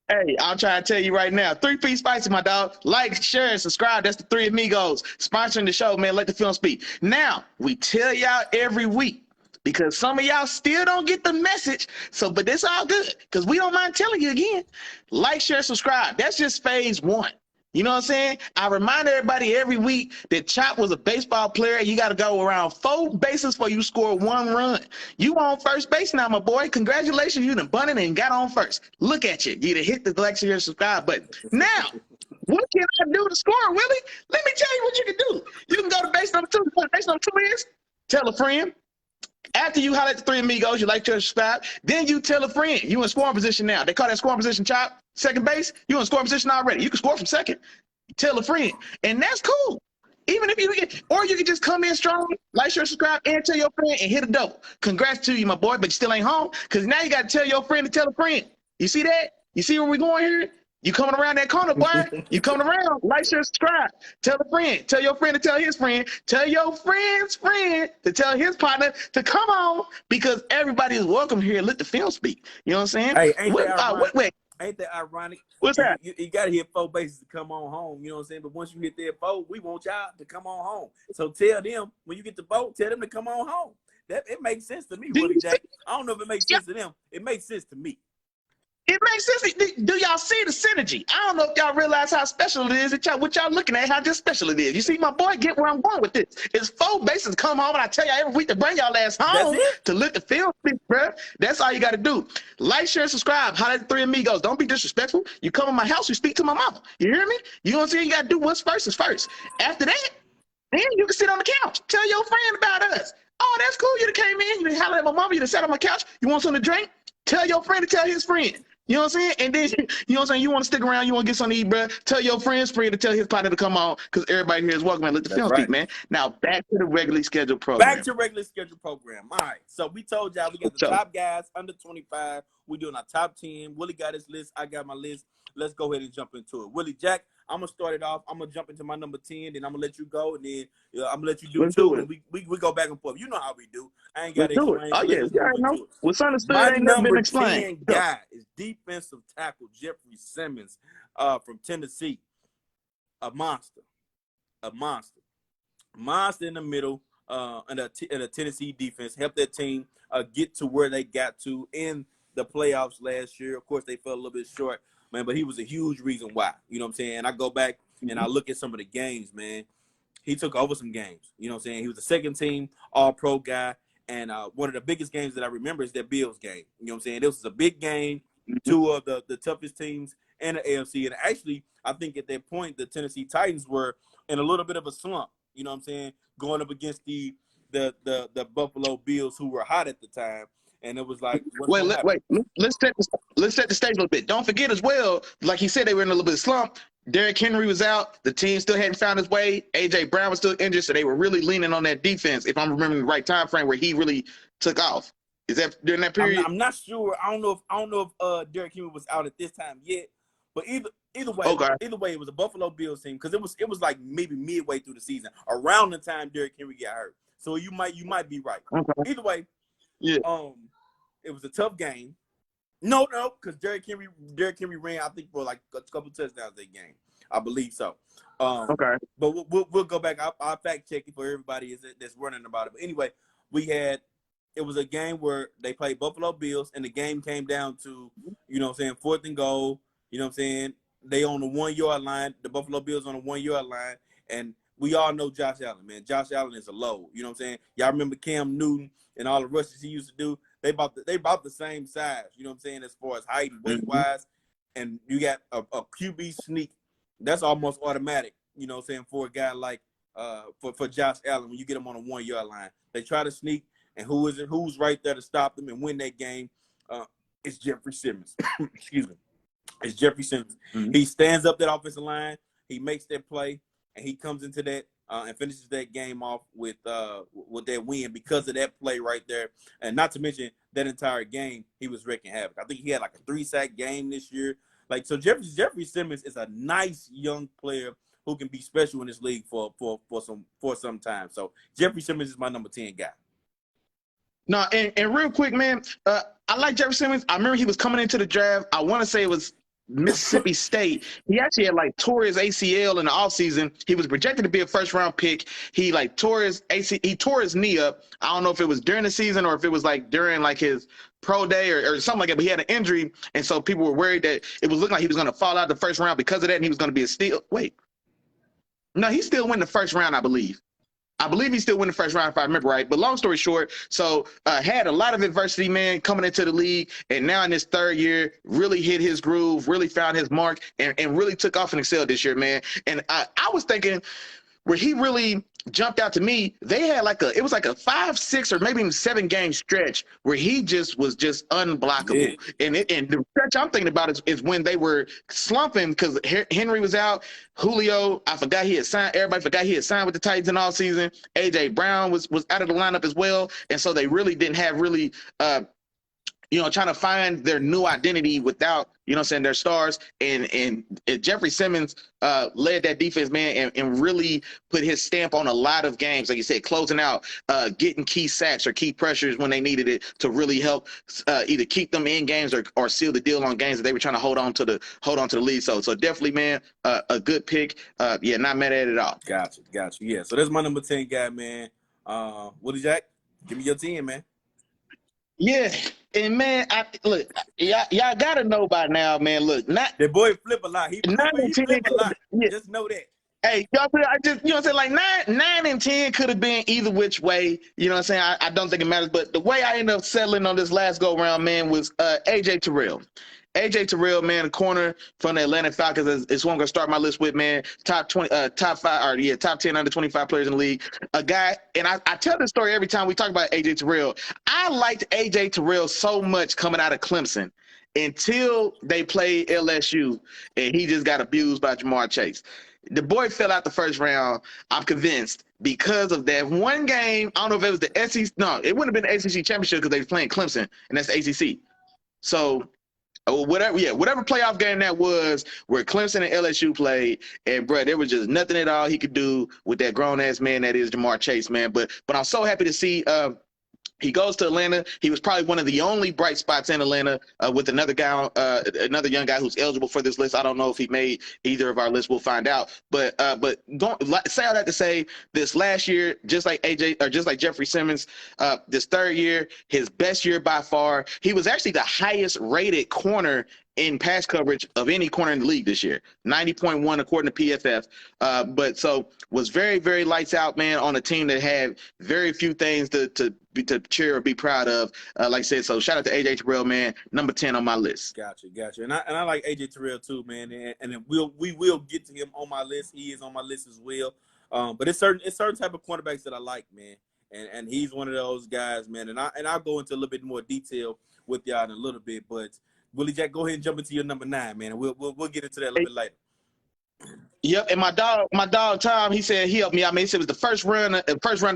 Hey, I'm trying to tell you right now. 3-piece spicy, my dog. Like, share, and subscribe. That's the Three Amigos sponsoring the show, man. Let the film speak. Now, we tell y'all every week because some of y'all still don't get the message. So, but it's all good because we don't mind telling you again. Like, share, subscribe. That's just phase one. You know what I'm saying? I remind everybody every week that Chop was a baseball player. You got to go around 4 bases before you score 1 run. You on first base now, my boy. Congratulations. You done bunted and got on first. Look at you. You done hit the like, share, subscribe button. Now, what can I do to score, Willie? Let me tell you what you can do. You can go to base number 2. Base number 2 is tell a friend. After you highlight the Three Amigos, you like to subscribe, then you tell a friend. You in scoring position now. They call that scoring position, Chop. Second base, you in scoring position already. You can score from second. Tell a friend. And that's cool. Even if you get, or you can just come in strong, like, share, subscribe, and tell your friend and hit a double. Congrats to you, my boy, but you still ain't home because now you got to tell your friend to tell a friend. You see that? You see where we going here? You coming around that corner, boy. You coming around. Like, share, subscribe. Tell a friend. Tell your friend to tell his friend. Tell your friend's friend to tell his partner to come on because everybody is welcome here. Let the film speak. You know what I'm saying? Hey, ain't that ironic? Wait. Ain't that ironic? What's that? You got to hit 4 bases to come on home. You know what I'm saying? But once you hit that 4, we want y'all to come on home. So tell them when you get the vote, tell them to come on home. That it makes sense to me, Willie Jack. I don't know if it makes sense to them. It makes sense to me. It makes sense. Do y'all see the synergy? I don't know if y'all realize how special it is that y'all, what y'all looking at, how just special it is. You see, my boy, get where I'm going with this. It's 4 bases come home, and I tell y'all every week to bring y'all ass home to let the film speak, bro. That's all you got to do. Like, share, subscribe. Holla at the Three Amigos. Don't be disrespectful. You come in my house, you speak to my mama. You hear me? You know what I'm saying? You got to do what's first is first. After that, then you can sit on the couch. Tell your friend about us. Oh, that's cool. You done came in. You done holler at my mama. You done sat on my couch. You want something to drink? Tell your friend to tell his friend. You know what I'm saying? And then, you know what I'm saying? You want to stick around, you want to get something to eat, bro. Tell your friend's friend to tell his partner to come on because everybody here is welcome, man. Let the film speak, man. Now, back to the regularly scheduled program. Back to regular scheduled program. All right. So we told y'all we got the top guys under 25. We're doing our top 10. Willie got his list. I got my list. Let's go ahead and jump into it. Willie Jack, I'm going to start it off. I'm going to jump into my number 10, then I'm going to let you go, and then I'm going to let you do 2. And we go back and forth. You know how we do. I ain't got to explain. Oh, yeah. Yeah, I know. What's understood my ain't never been number explained. 10 guy is defensive tackle Jeffrey Simmons from Tennessee. A monster. A monster. Monster in the middle in a Tennessee defense. Helped that team get to where they got to in the playoffs last year. Of course, they fell a little bit short, man, but he was a huge reason why. You know what I'm saying? And I go back and I look at some of the games, man. He took over some games. You know what I'm saying? He was a second-team All-Pro guy. And one of the biggest games that I remember is that Bills game. You know what I'm saying? This was a big game, 2 of the toughest teams in the AFC. And actually, I think at that point, the Tennessee Titans were in a little bit of a slump. You know what I'm saying? Going up against the Buffalo Bills, who were hot at the time. And it was like, let's set the stage a little bit. Don't forget as well, like he said, they were in a little bit of slump. Derrick Henry was out. The team still hadn't found his way. A.J. Brown was still injured, so they were really leaning on that defense, if I'm remembering the right time frame, where he really took off. Is that during that period? I'm not sure. I don't know if Derrick Henry was out at this time yet. But either way, it was a Buffalo Bills team because it was like maybe midway through the season, around the time Derrick Henry got hurt. So you might be right. Okay. Either way, yeah. It was a tough game. No, because Derrick Henry ran, I think, for like a couple touchdowns that game. I believe so. Okay. But we'll go back. I'll fact check it for everybody that's running about it. But anyway, it was a game where they played Buffalo Bills, and the game came down to, you know what I'm saying, 4th and goal. You know what I'm saying? They on the 1-yard line. The Buffalo Bills on the 1-yard line. And we all know Josh Allen, man. Josh Allen is a load. You know what I'm saying? Y'all remember Cam Newton and all the rushes he used to do? They about the same size, you know what I'm saying, as far as height and weight-wise. And you got a QB sneak. That's almost automatic, you know what I'm saying, for a guy like for Josh Allen when you get him on a 1-yard line. They try to sneak, and who's right there to stop them and win that game? It's Jeffrey Simmons. Excuse me. It's Jeffrey Simmons. He stands up that offensive line. He makes that play, and he comes into that and finishes that game off with that win because of that play right there. And not to mention that entire game, he was wreaking havoc. I think he had like a 3-sack game this year. Like, so Jeffrey Simmons is a nice young player who can be special in this league for some time. So Jeffrey Simmons is my number 10 guy. No, and real quick, man, I like Jeffrey Simmons. I remember he was coming into the draft. I want to say it was Mississippi State. He actually had like tore his ACL in the offseason. He was projected to be a first-round pick. He like tore his knee up. I don't know if it was during the season or if it was like during like his pro day or something like that, but he had an injury, and so people were worried that it was looking like he was going to fall out the first round because of that, and he was going to be a steal. Wait. No, he still win the first round, I believe. I believe he still win the first round if I remember right. But long story short, so had a lot of adversity, man, coming into the league, and now in his third year, really hit his groove, really found his mark, and really took off and excelled this year, man. And I was thinking where he really jumped out to me, they had it was like a 5, 6, or maybe even 7 game stretch where he was just unblockable. Yeah. And the stretch I'm thinking about is when they were slumping because Henry was out, Julio, I forgot he had signed. Everybody forgot he had signed with the Titans in all season. AJ Brown was out of the lineup as well, and so they really didn't have trying to find their new identity without, their stars. And Jeffrey Simmons led that defense, man, and really put his stamp on a lot of games. Like you said, closing out, getting key sacks or key pressures when they needed it to really help either keep them in games or seal the deal on games that they were trying to hold on to the lead. So definitely, man, a good pick. Not mad at it at all. Gotcha. Yeah. So that's my number 10 guy, man. Willie Jack, give me your 10, man. Yeah, and man, y'all gotta know by now, man. Look, the boy flip a lot. He flip a lot. Yeah. Just know that. Hey, y'all, I just, like 9 and 10 could have been either which way. You know what I'm saying? I don't think it matters. But the way I ended up settling on this last go round, man, was AJ Terrell. AJ Terrell, man, a corner from the Atlanta Falcons is who I'm gonna start my list with, man. Top 10 under 25 players in the league. A guy, and I tell this story every time we talk about AJ Terrell. I liked AJ Terrell so much coming out of Clemson until they played LSU, and he just got abused by Jamar Chase. The boy fell out the first round, I'm convinced, because of that one game. I don't know if it was the SEC. No, it wouldn't have been the SEC championship because they were playing Clemson, and that's the ACC. So whatever playoff game that was where Clemson and LSU played, and bro, there was just nothing at all he could do with that grown ass man that is Jamar Chase, man. But I'm so happy to see he goes to Atlanta. He was probably one of the only bright spots in Atlanta with another young guy who's eligible for this list. I don't know if he made either of our lists. We'll find out. But say all that to say, this last year, just like Jeffrey Simmons, this third year, his best year by far. He was actually the highest rated corner in pass coverage of any corner in the league this year, 90.1 according to PFF. But so was very, very lights out, man, on a team that had very few things to cheer or be proud of. Like I said, so shout out to AJ Terrell, man, number 10 on my list. Gotcha. And I like AJ Terrell too, man. And we will get to him on my list. He is on my list as well. But it's certain type of cornerbacks that I like, man. And he's one of those guys, man. And I'll go into a little bit more detail with y'all in a little bit, but Willie Jack, go ahead and jump into your number 9, man. And we'll get into that a little bit later. Yep, and my dog Tom, he said he helped me out. He said it was the first round of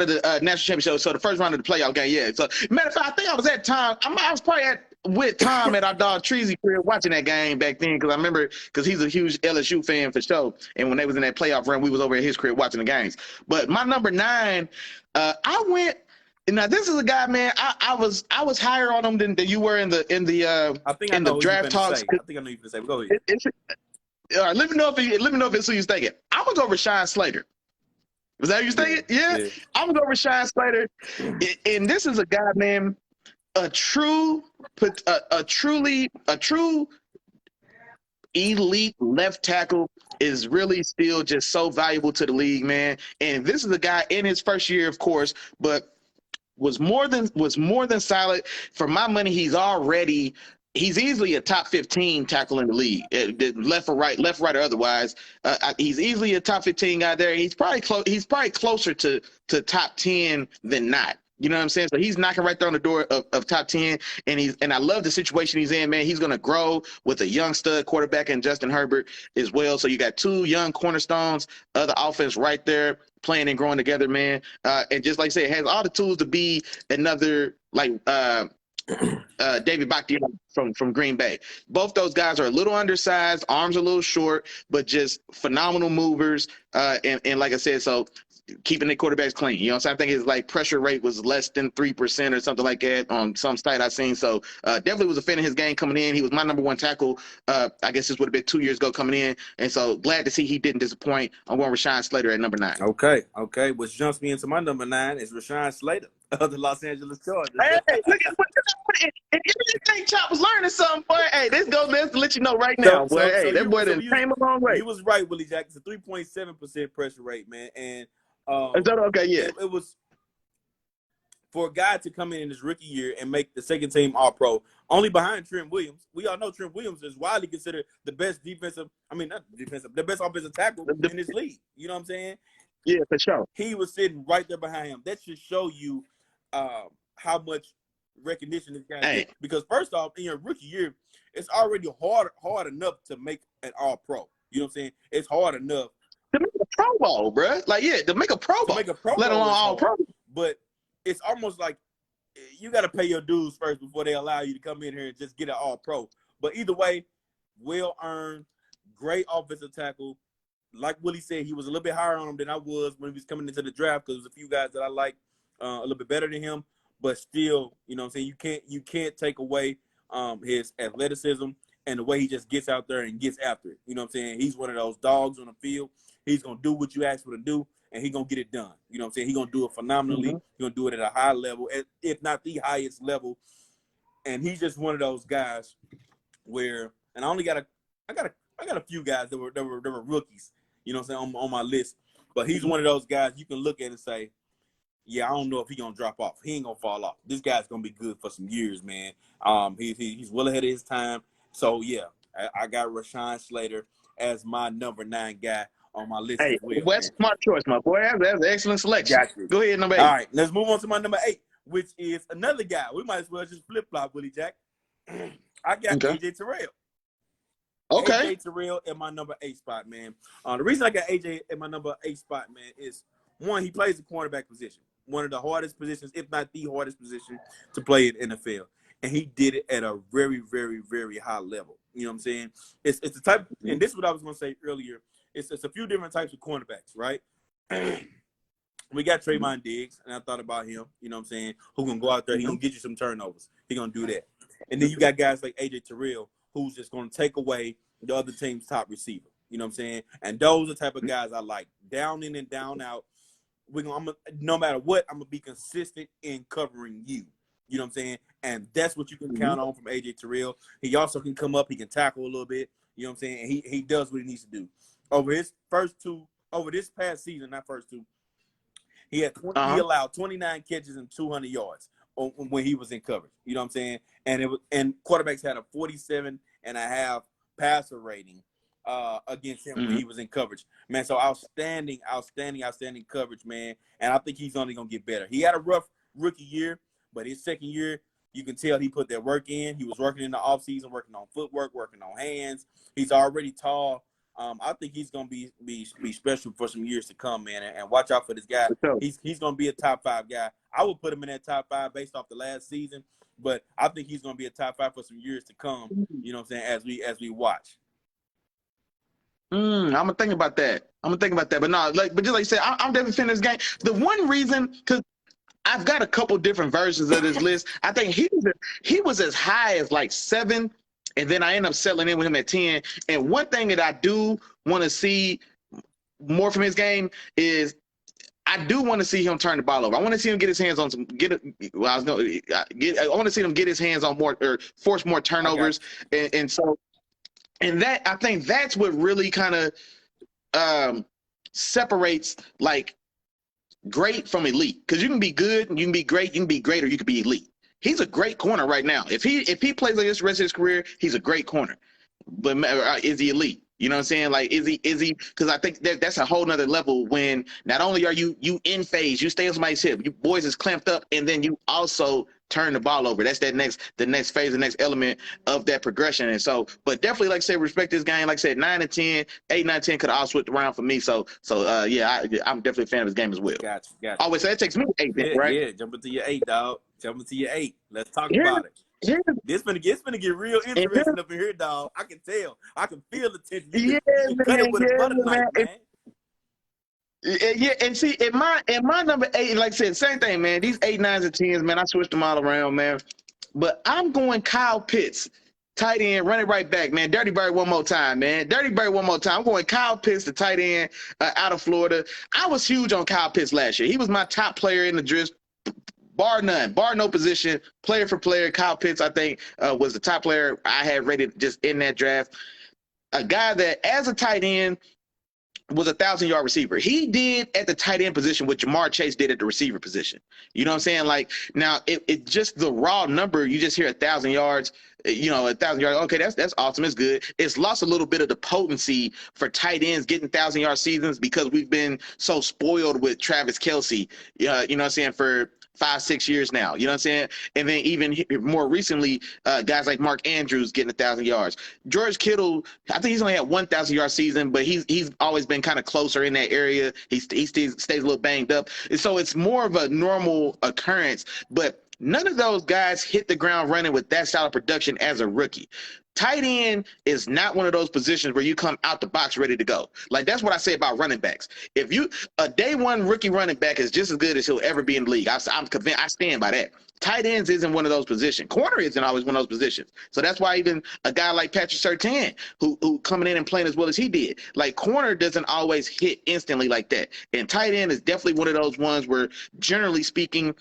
the national championship, so the first round of the playoff game. Yeah. So matter of fact, I think I was at Tom. I was probably with Tom at our dog Treasy crib watching that game back then, because I remember he's a huge LSU fan for sure. And when they was in that playoff run, we was over at his crib watching the games. But my number 9, I went. Now this is a guy, man. I was higher on him than you were in the draft talks. I think I know you can say. Go ahead. All right, let me know if it's who you're thinking. I'm gonna go Rashawn Slater. Was that who you're thinking? Yeah. I'm gonna go Rashawn Slater. And this is a guy, man, a true elite left tackle is really still just so valuable to the league, man. And this is a guy in his first year, of course, but was more than solid. For my money, he's easily a top 15 tackle in the league, left or right or otherwise. He's easily a top 15 guy there. He's probably closer to top 10 than not. You know what I'm saying? So he's knocking right there on the door of top 10. And I love the situation he's in, man. He's gonna grow with a young stud quarterback and Justin Herbert as well. So you got two young cornerstones of the offense right there playing and growing together, man. And just like I said, it has all the tools to be another like David Bakhtiari from Green Bay. Both those guys are a little undersized, arms a little short, but just phenomenal movers. And like I said, so keeping the quarterbacks clean. You know what I'm saying? I think his like pressure rate was less than 3% or something like that on some site I've seen. So definitely was a fan of his game coming in. He was my number one tackle. I guess this would have been 2 years ago coming in. And so glad to see he didn't disappoint. I'm going Rashawn Slater at number 9. Okay. Which jumps me into my number 9 is Rashawn Slater of the Los Angeles Chargers. Hey, look at what if you think Chop was learning something, boy, hey, this goes there to let you know right now, boy. Hey, that boy done came a long way. He was right, Willie Jack. It's a 3.7% pressure rate, man. And okay, yeah. It was for a guy to come in his rookie year and make the second team All-Pro, only behind Trent Williams. We all know Trent Williams is widely considered the best the best offensive tackle in this league. You know what I'm saying? Yeah, for sure. He was sitting right there behind him. That should show you how much recognition this guy gets. Because first off, in your rookie year, it's already hard enough to make an All-Pro. You know what I'm saying? It's hard enough to make a Pro Bowl, bro. Like, yeah, to make a Pro Bowl, let alone All-Pro. But it's almost like you got to pay your dues first before they allow you to come in here and just get an All-Pro. But either way, well earned, great offensive tackle. Like Willie said, he was a little bit higher on him than I was when he was coming into the draft because there's a few guys that I like a little bit better than him. But still, you know what I'm saying, you can't take away his athleticism and the way he just gets out there and gets after it. You know what I'm saying? He's one of those dogs on the field. He's going to do what you ask him to do, and he's going to get it done. You know what I'm saying? He's going to do it phenomenally. He's going to do it at a high level, if not the highest level. And he's just one of those guys where, and I got a few guys that were rookies, you know what I'm saying, on my list. But he's one of those guys you can look at and say, yeah, I don't know if he's going to drop off. He ain't going to fall off. This guy's going to be good for some years, man. He's well ahead of his time. So, yeah, I got Rashawn Slater as my number 9 guy on my list as well. That's a smart choice, my boy. That's an excellent selection. Gotcha. Go ahead, number 8. All right, let's move on to my number 8, which is another guy. We might as well just flip-flop, Willie Jack. I got AJ Terrell. Okay. AJ Terrell at my number 8 spot, man. The reason I got AJ at my number 8 spot, man, is, one, he plays the cornerback position. One of the hardest positions, if not the hardest position to play in NFL. And he did it at a very, very, very high level. You know what I'm saying? It's the type, and this is what I was going to say earlier. It's a few different types of cornerbacks, right? We got Trayvon Diggs, and I thought about him, you know what I'm saying, who can go out there, he going to get you some turnovers. He going to do that. And then you got guys like AJ Terrell, who's just going to take away the other team's top receiver. You know what I'm saying? And those are the type of guys I like. Down in and down out. No matter what, I'm going to be consistent in covering you. You know what I'm saying? And that's what you can count on from AJ Terrell. He also can come up. He can tackle a little bit. You know what I'm saying? And he does what he needs to do. Over this past season, not first two, he allowed 29 catches and 200 yards when he was in coverage. You know what I'm saying? And quarterbacks had a 47.5 passer rating against him when he was in coverage. Man, so outstanding coverage, man. And I think he's only going to get better. He had a rough rookie year, but his second year, you can tell he put that work in. He was working in the offseason, working on footwork, working on hands. He's already tall. I think he's going to be special for some years to come, man. And watch out for this guy. He's going to be a top 5 guy. I would put him in that top 5 based off the last season, but I think he's going to be a top 5 for some years to come. You know what I'm saying? As we watch. I'm gonna think about that. But no, but just like you said, I'm definitely finishing this game. The one reason, because I've got a couple different versions of this list. I think he was as high as like 7, and then I end up settling in with him at 10. And one thing that I do want to see more from his game is I do want to see him turn the ball over. I want to see him get his hands on I want to see him get his hands on more or force more turnovers, and that I think that's what really kind of separates like great from elite. Because you can be good, and you can be great, you can be great, or you could be elite. He's a great corner right now. If he plays like this the rest of his career, he's a great corner. But is he elite? You know what I'm saying? Like, is he, because I think that's a whole nother level when not only are you in phase, you stay on somebody's hip, you boys is clamped up, and then you also turn the ball over. That's the next phase, the next element of that progression. And so, but definitely, like I said, respect this game. Like I said, 9 and 10, 8, 9, 10 could have all switched around for me. So yeah, I'm definitely a fan of his game as well. Gotcha. Always say it takes me 8, Yeah, right? yeah. Jump into your 8, dog. Jump into your 8. Let's talk Yeah. about it. Yeah. It's gonna get real interesting up in here, dog. I can tell. I can feel the tension. You can cut it with a butter knife, man. Yeah, and see, in my number 8, like I said, same thing, man. These 8, 9s, and 10s, man, I switched them all around, man. But I'm going Kyle Pitts, tight end, run it right back, man. Dirty Bird one more time, man. Dirty Bird one more time. I'm going Kyle Pitts, the tight end out of Florida. I was huge on Kyle Pitts last year. He was my top player in the draft. Bar none, bar no position, player for player. Kyle Pitts, I think, was the top player I had rated just in that draft. A guy that, as a tight end, was a 1,000-yard receiver. He did at the tight end position what Jamar Chase did at the receiver position. You know what I'm saying? Like, now, it just the raw number, you just hear 1,000 yards. 1,000 yards. Okay, that's awesome. It's good. It's lost a little bit of the potency for tight ends getting 1,000-yard seasons because we've been so spoiled with Travis Kelce. You know what I'm saying, for 5, 6 years now. You know what I'm saying? And then even more recently, guys like Mark Andrews getting 1,000 yards. George Kittle, I think he's only had 1,000-yard season, but he's always been kind of closer in that area. He stays a little banged up. And so it's more of a normal occurrence, but none of those guys hit the ground running with that style of production as a rookie. Tight end is not one of those positions where you come out the box ready to go. Like, that's what I say about running backs. If you a day one rookie running back is just as good as he'll ever be in the league. I'm convinced. I stand by that. Tight ends isn't one of those positions. Corner isn't always one of those positions. So that's why even a guy like Patrick Surtain, who coming in and playing as well as he did, like, corner doesn't always hit instantly like that. And tight end is definitely one of those ones where, generally speaking,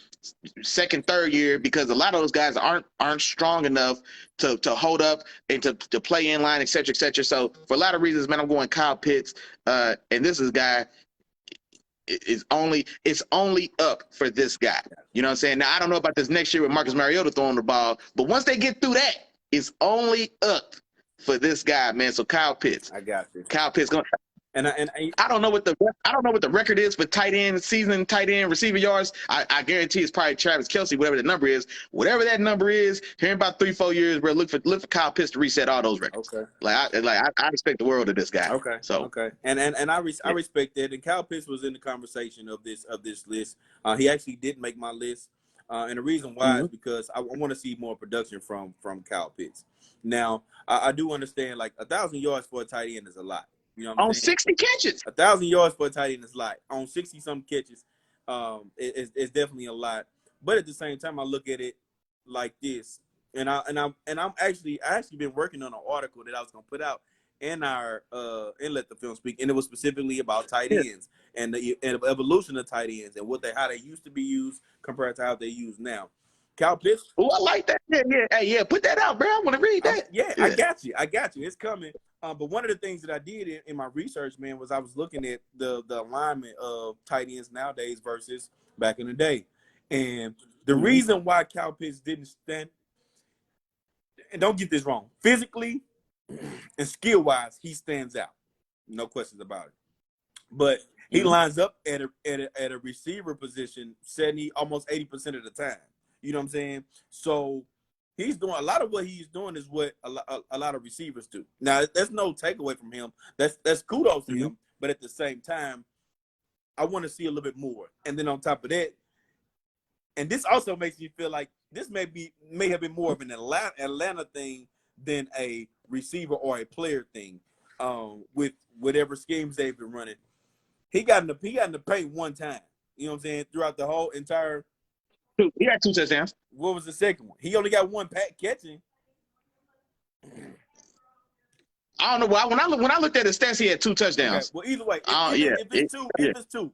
second, third year, because a lot of those guys aren't strong enough to hold up and to play in line, et cetera, et cetera. So for a lot of reasons, man, I'm going Kyle Pitts. And this is a guy. It's only up for this guy. You know what I'm saying? Now, I don't know about this next year with Marcus Mariota throwing the ball, but once they get through that, it's only up for this guy, man. So Kyle Pitts. I got you. Kyle Pitts going. And I don't know what the record is for tight end season, tight end receiver yards. I guarantee it's probably Travis Kelce, whatever the number is. Whatever that number is, here in about 3-4 years, bro, look for Kyle Pitts to reset all those records. Okay. I respect the world of this guy. Okay. So okay. And I respect that. And Kyle Pitts was in the conversation of this list. He actually did make my list. And the reason why is because I want to see more production from Kyle Pitts. Now, I do understand, like, 1,000 yards for a tight end is a lot. You know what I'm saying? 60 catches. 1,000 yards for a tight end is a lot. On 60-some catches, it's definitely a lot. But at the same time, I look at it like this, and I'm actually been working on an article that I was gonna put out in our in Let the Film Speak, and it was specifically about tight ends and the evolution of tight ends and how they used to be used compared to how they use now. Kyle Pitts. Oh, I like that. Yeah. Put that out, bro. I want to read that. I got you. It's coming. But one of the things that I did in my research, man, was I was looking at the alignment of tight ends nowadays versus back in the day. And the reason why Kyle Pitts didn't stand, and don't get this wrong, physically and skill-wise, he stands out. No questions about it. But he lines up at a receiver position 70, almost 80% of the time. You know what I'm saying? So he's doing a lot of what he's doing is what a lot of receivers do. Now, there's no takeaway from him. That's kudos to him. But at the same time, I want to see a little bit more. And then on top of that, and this also makes me feel like this may have been more of an Atlanta thing than a receiver or a player thing. With whatever schemes they've been running, he got in the paint one time. You know what I'm saying? Throughout the whole entire. He had 2 touchdowns. What was the second one? He only got one catching. I don't know. When I looked at his stats, he had 2 touchdowns. Okay. Well, either way, if it's two,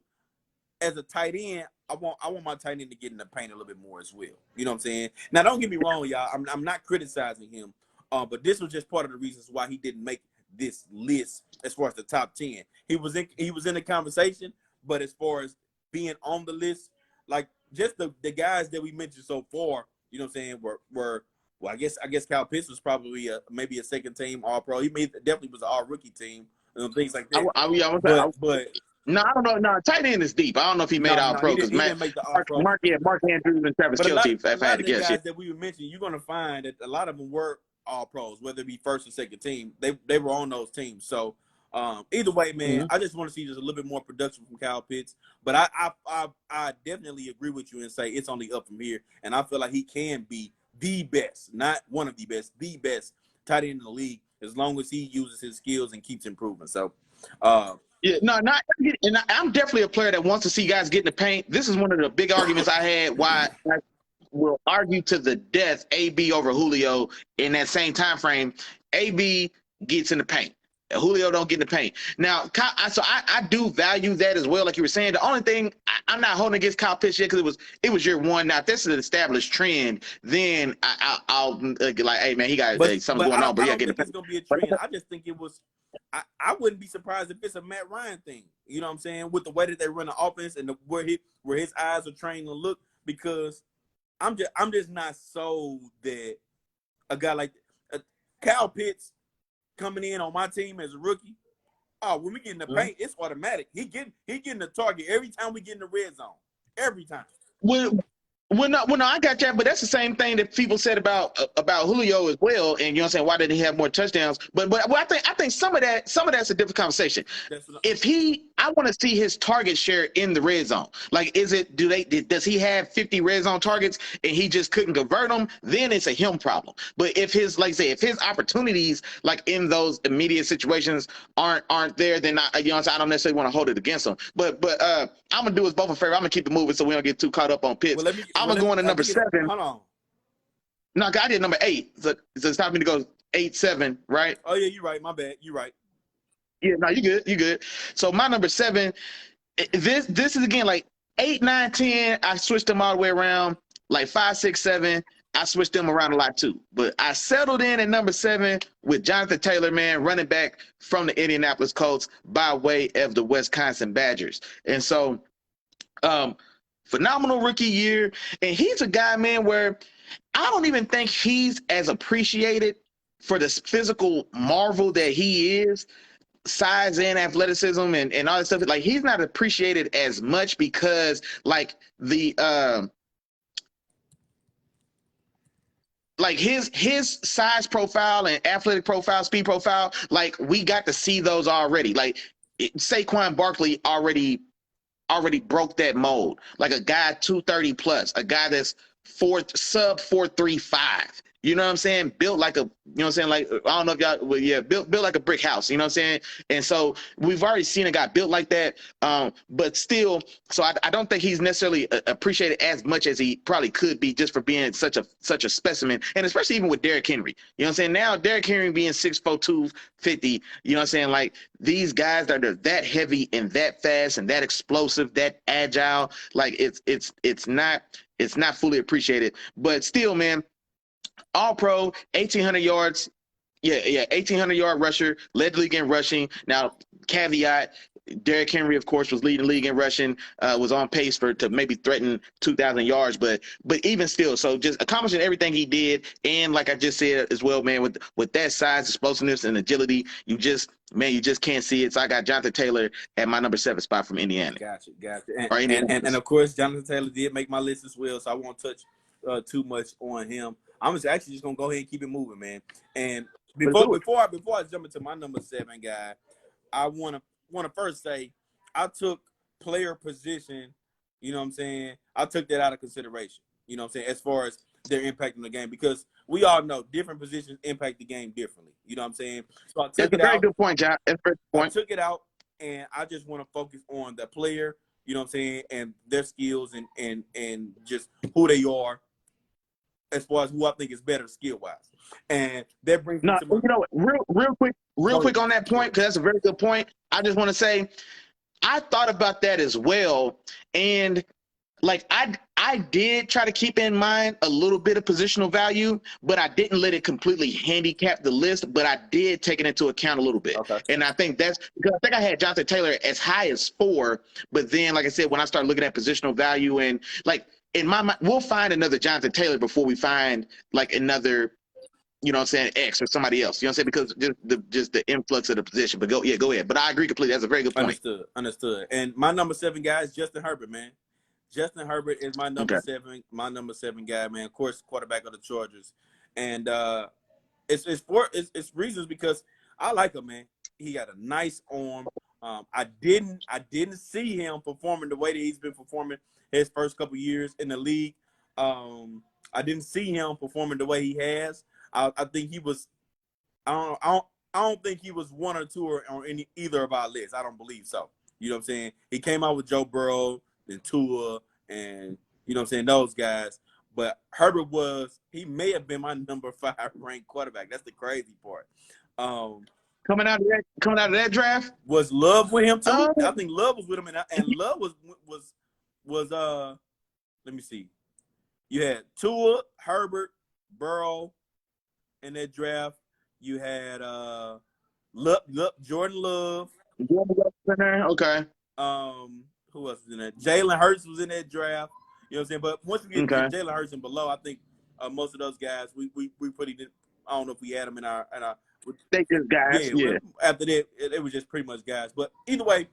as a tight end, I want my tight end to get in the paint a little bit more as well. You know what I'm saying? Now, don't get me wrong, y'all. I'm not criticizing him, but this was just part of the reasons why he didn't make this list as far as the top 10. He was in the conversation, but as far as being on the list, like, just the guys that we mentioned so far, you know what I'm saying, were Well, I guess Kyle Pitts was probably maybe a second team All Pro. He definitely was an All Rookie team and things like that. But no, I don't know. No, tight end is deep. I don't know if he made All Pro because he didn't make the All Pro. Mark Andrews and Travis Kelce. But a lot of the guys that we were mentioning, you're going to find that a lot of them were All Pros, whether it be first or second team. They were on those teams. So either way, man, I just want to see just a little bit more production from Kyle Pitts. But I definitely agree with you and say it's only up from here. And I feel like he can be the best, not one of the best tight end in the league, as long as he uses his skills and keeps improving. So, yeah, no, and I'm definitely a player that wants to see guys get in the paint. This is one of the big arguments I had why I will argue to the death AB over Julio in that same time frame. AB gets in the paint. Julio don't get in the paint. Now, so I do value that as well. Like you were saying, the only thing I'm not holding against Kyle Pitts yet because it was year one. Now, if this is an established trend, then I'll like, hey man, he got something going on, but he got to get in the paint. It's gonna be a trend. I just think it was. I wouldn't be surprised if it's a Matt Ryan thing. You know what I'm saying? With the way that they run the offense and where his eyes are trained to look, because I'm just not sold that a guy like Kyle Pitts coming in on my team as a rookie. Oh, when we get in the paint, it's automatic. He getting the target every time we get in the red zone. Every time. Well, no, I got that, but that's the same thing that people said about Julio as well. And you know what I'm saying? Why didn't he have more touchdowns? But I think some of that's a different conversation. I want to see his target share in the red zone. Like, does he have 50 red zone targets and he just couldn't convert them? Then it's a him problem. But if his opportunities like in those immediate situations aren't there, then I don't necessarily want to hold it against him. But I'm gonna do us both a favor. I'm gonna keep it moving so we don't get too caught up on Pitts. I'm gonna go into number 7. Hold on. No, I did number 8. So it's time for me to go 8, 7, right? Oh yeah, you're right. My bad. You're right. Yeah, no, you good. You good. So my number 7, this is again like 8, 9, 10. I switched them all the way around. Like 5, 6, 7. I switched them around a lot too. But I settled in at number 7 with Jonathan Taylor, man, running back from the Indianapolis Colts by way of the Wisconsin Badgers. And so phenomenal rookie year. And he's a guy, man, where I don't even think he's as appreciated for the physical marvel that he is, size and athleticism and all that stuff. Like, he's not appreciated as much because like like his size profile and athletic profile, speed profile, like we got to see those already. Like Saquon Barkley already broke that mold. Like a guy 230 plus, a guy that's sub 435. You know what I'm saying? Built like a, you know what I'm saying? Like, I don't know if y'all, well, yeah, built like a brick house. You know what I'm saying? And so we've already seen a guy built like that. But still, so I don't think he's necessarily appreciated as much as he probably could be just for being such a specimen. And especially even with Derrick Henry. You know what I'm saying? Now Derrick Henry being 6'4", 250, you know what I'm saying? Like, these guys that are that heavy and that fast and that explosive, that agile, like it's not fully appreciated. But still, man, All Pro, 1,800 yards. Yeah, 1,800 yard rusher, led the league in rushing. Now, caveat, Derrick Henry, of course, was leading the league in rushing, was on pace to maybe threaten 2,000 yards, but even still, so just accomplishing everything he did, and like I just said as well, man, with that size, explosiveness, and agility, you just can't see it. So I got Jonathan Taylor at my number 7 spot from Indiana. Gotcha. And of course, Jonathan Taylor did make my list as well, so I won't touch too much on him. I'm actually just gonna go ahead and keep it moving, man. And before I jump into my number 7 guy, I wanna first say I took player position. You know what I'm saying? I took that out of consideration. You know what I'm saying? As far as their impact on the game, because we all know different positions impact the game differently. You know what I'm saying? So I took That's a very good point, John. That's a very good point. I took it out, and I just want to focus on the player. You know what I'm saying? And their skills and just who they are, as far as who I think is better skill-wise. And that brings me to my... You know what? Real quick on that point, because that's a very good point. I just want to say, I thought about that as well. And, like, I did try to keep in mind a little bit of positional value, but I didn't let it completely handicap the list, but I did take it into account a little bit. Okay. And I think that's because I think I had Jonathan Taylor as high as 4, but then, like I said, when I started looking at positional value and, like, in my mind, we'll find another Jonathan Taylor before we find like another, you know what I'm saying, X or somebody else. You know what I'm saying? Because just the influx of the position. But go ahead. But I agree completely. That's a very good point. Understood. And my number 7 guy is Justin Herbert, man. Justin Herbert is my number 7. My number 7 guy, man. Of course, quarterback of the Chargers, and it's reasons because I like him, man. He got a nice arm. I didn't see him performing the way that he's been performing his first couple years in the league. I didn't see him performing the way he has. I think he was. I don't think he was 1 or 2 on either of our lists. I don't believe so. You know what I'm saying? He came out with Joe Burrow and Tua and, you know what I'm saying, those guys. But Herbert he may have been my number 5 ranked quarterback. That's the crazy part. Coming out of that draft? Was Love with him too? I think Love was with him, and Love was let me see. You had Tua, Herbert, Burrow in that draft. You had Jordan Love. Okay. Who else was in that? Jalen Hurts was in that draft. You know what I'm saying? But once we get to Jalen Hurts and below, I think most of those guys we pretty did. I don't know if we had them in our they just guys. Yeah. After that, it was just pretty much guys. But either way,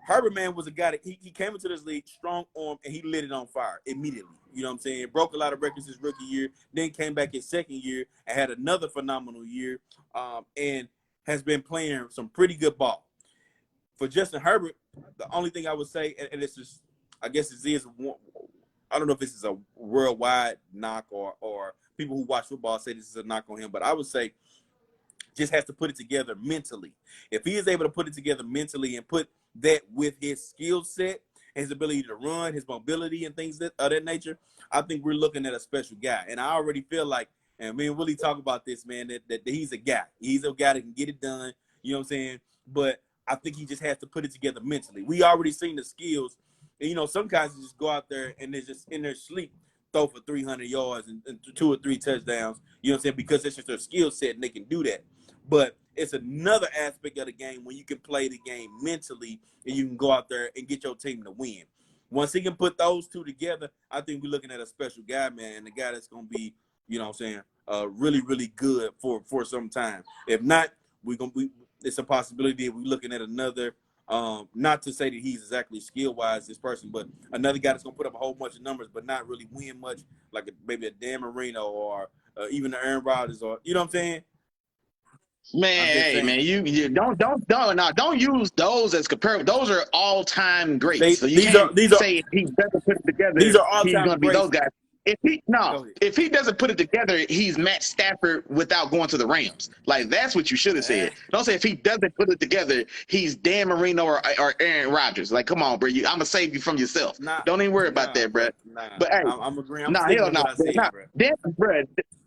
Herbert, man, was a guy that he came into this league strong arm and he lit it on fire immediately. You know what I'm saying? Broke a lot of records his rookie year, then came back his second year and had another phenomenal year, and has been playing some pretty good ball. For Justin Herbert, the only thing I would say, and it's just, I guess this is, I don't know if this is a worldwide knock or people who watch football say this is a knock on him, but I would say just has to put it together mentally. If he is able to put it together mentally and put that with his skill set, his ability to run, his mobility and things of that nature, I think we're looking at a special guy. And I already feel like, and me and Willie talk about this, man, that he's a guy. He's a guy that can get it done. You know what I'm saying? But I think he just has to put it together mentally. We already seen the skills. And, you know, some guys just go out there and they're just in their sleep, throw for 300 yards and 2 or 3 touchdowns. You know what I'm saying? Because it's just their skill set and they can do that. But it's another aspect of the game when you can play the game mentally and you can go out there and get your team to win. Once he can put those two together, I think we're looking at a special guy, man, a guy that's going to be, you know what I'm saying, really, really good for some time. If not, it's a possibility that we're looking at another, not to say that he's exactly skill-wise, this person, but another guy that's going to put up a whole bunch of numbers but not really win much, like maybe a Dan Marino or even the Aaron Rodgers or, you know what I'm saying? Man, hey, man, you don't use those as comparable. Those are all-time greats. So you can't say if he doesn't put it together, these are all-time he's going to be greats. those guys. If he doesn't put it together, he's Matt Stafford without going to the Rams. Like, that's what you should have said. Don't say if he doesn't put it together, he's Dan Marino or Aaron Rodgers. Like, come on, bro. I'm gonna save you from yourself. Don't even worry about that, bro. But hey, I'm agreeing. Hell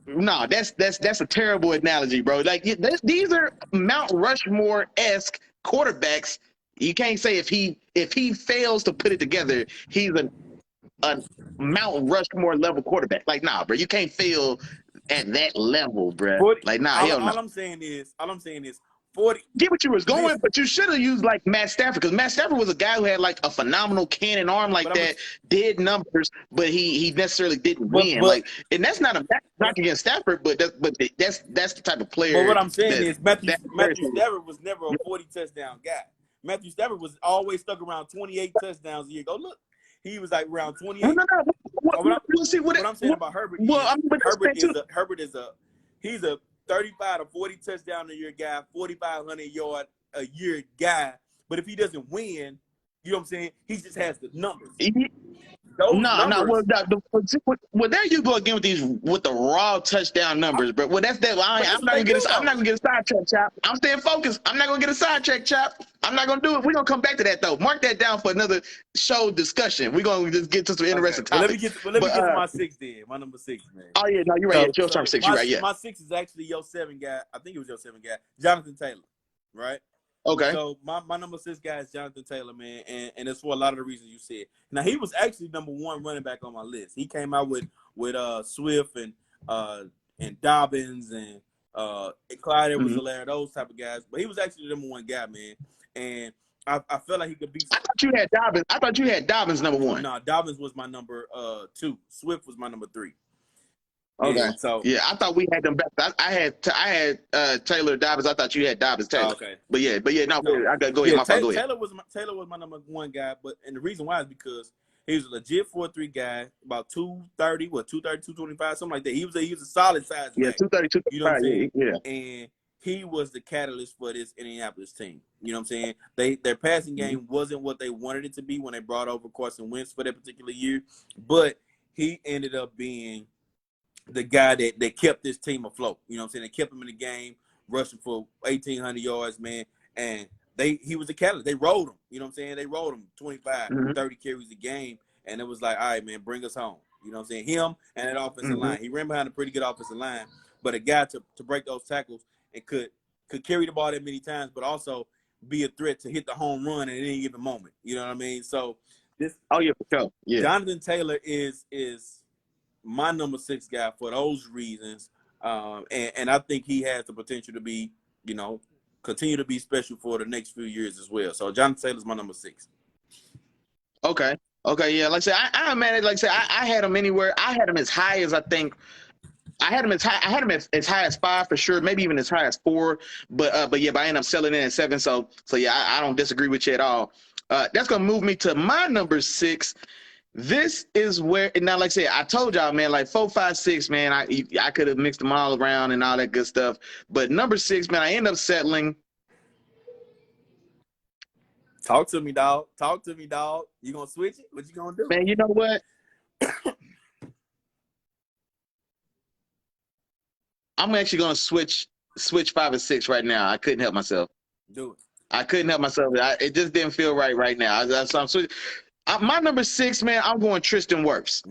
no. That's a terrible analogy, bro. Like, these are Mount Rushmore-esque quarterbacks. You can't say if he fails to put it together, he's a Mount Rushmore level quarterback. Like, nah, bro, you can't fail at that level, bro. Like, nah, hell no. All I'm saying is 40. Get what you was going, but you should have used like Matt Stafford, because Matt Stafford was a guy who had like a phenomenal cannon arm like that, did numbers, but he necessarily didn't win. Like, and that's not a knock against Stafford, but that's the type of player. But what I'm saying is Matthew Stafford was never a 40 touchdown guy. Matthew Stafford was always stuck around 28 touchdowns a year. Go look. He was like around 28. What I'm saying about Herbert, Herbert is a 35 to 40 touchdown a year guy, 4,500 yard a year guy. But if he doesn't win, you know what I'm saying? He just has the numbers. Well, there you go again with the raw touchdown numbers, bro. Well, that's that. I'm not gonna get a sidetrack, Chop. I'm staying focused. I'm not gonna get a sidetrack, Chop. I'm not gonna do it. We're gonna come back to that though. Mark that down for another show discussion. We're gonna just get to some interesting topics. Let me get to my 6 then. My number 6, man. Oh yeah, no, you're right. Your number 6. You're right. Yeah. My 6 is actually your 7 guy. I think it was your 7 guy, Jonathan Taylor. Right. Okay. So my number 6 guy is Jonathan Taylor, man, and it's for a lot of the reasons you said. Now he was actually number 1 running back on my list. He came out with Swift and Dobbins and Clyde Edwards-Helaire, those type of guys. But he was actually the number 1 guy, man. And I felt like he could be. I thought you had Dobbins. I thought you had Dobbins #1. No, Dobbins was my number 2. Swift was my number 3. Okay. Yeah, so yeah, I thought we had them back. I had Taylor Dobbins. I thought you had Dobbins Taylor. okay. But yeah, no. I got go ahead. Yeah, My fault. Go ahead. Taylor was my number 1 guy, but and the reason why is because he was a legit 4'3" guy, about 230, 225, something like that. He was a solid size Yeah, back. 232. You know what I'm saying? Yeah. And he was the catalyst for this Indianapolis team. You know what I'm saying? Their passing game wasn't what they wanted it to be when they brought over Carson Wentz for that particular year, but he ended up being the guy that kept this team afloat. You know what I'm saying? They kept him in the game, rushing for 1,800 yards, man. And he was the catalyst. They rolled him. You know what I'm saying? They rolled him 25, 30 carries a game. And it was like, all right, man, bring us home. You know what I'm saying? Him and that offensive line. He ran behind a pretty good offensive line, but a guy to break those tackles and could carry the ball that many times, but also be a threat to hit the home run at any given moment. You know what I mean? So this. Oh yeah, for sure. Yeah. Jonathan Taylor is my number 6 guy for those reasons, and I think he has the potential to be, continue to be special for the next few years as well. So Jonathan Taylor's my number 6. Okay, yeah. Like I said, I'm mad at. Like I said, I had him anywhere. I had him as high as I think. I had him as high as 5 for sure, maybe even as high as 4. But I ended up selling in at 7. So yeah, I don't disagree with you at all. That's gonna move me to my number 6. This is where now, like I said, I told y'all, man, like 4, 5, 6, man, I could have mixed them all around and all that good stuff. But number 6, man, I end up settling. Talk to me, dog. You gonna switch it? What you gonna do? Man, you know what? I'm actually gonna switch 5 and 6 right now. I couldn't help myself. Do it. I couldn't help myself. It just didn't feel right now. So I'm switching. My number 6, man, I'm going Tristan Wirfs.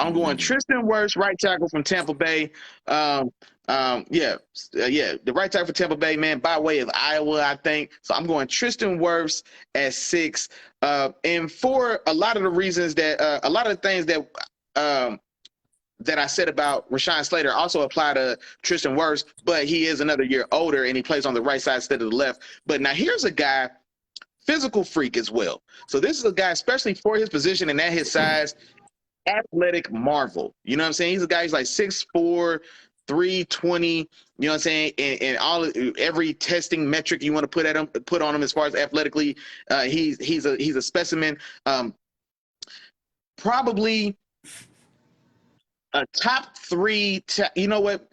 I'm going Tristan Wirfs, right tackle from Tampa Bay. The right tackle for Tampa Bay, man, by way of Iowa, I think. So I'm going Tristan Wirfs at 6. And for a lot of the reasons that a lot of the things that I said about Rashawn Slater also apply to Tristan Wirfs, but he is another year older and he plays on the right side instead of the left. But now here's a guy, physical freak as well. So this is a guy, especially for his position and at his size, athletic marvel. You know what I'm saying? He's a guy who's like 6'4", 320. You know what I'm saying? And every testing metric you want to put on him as far as athletically, he's a specimen. Probably a top 3. You know what?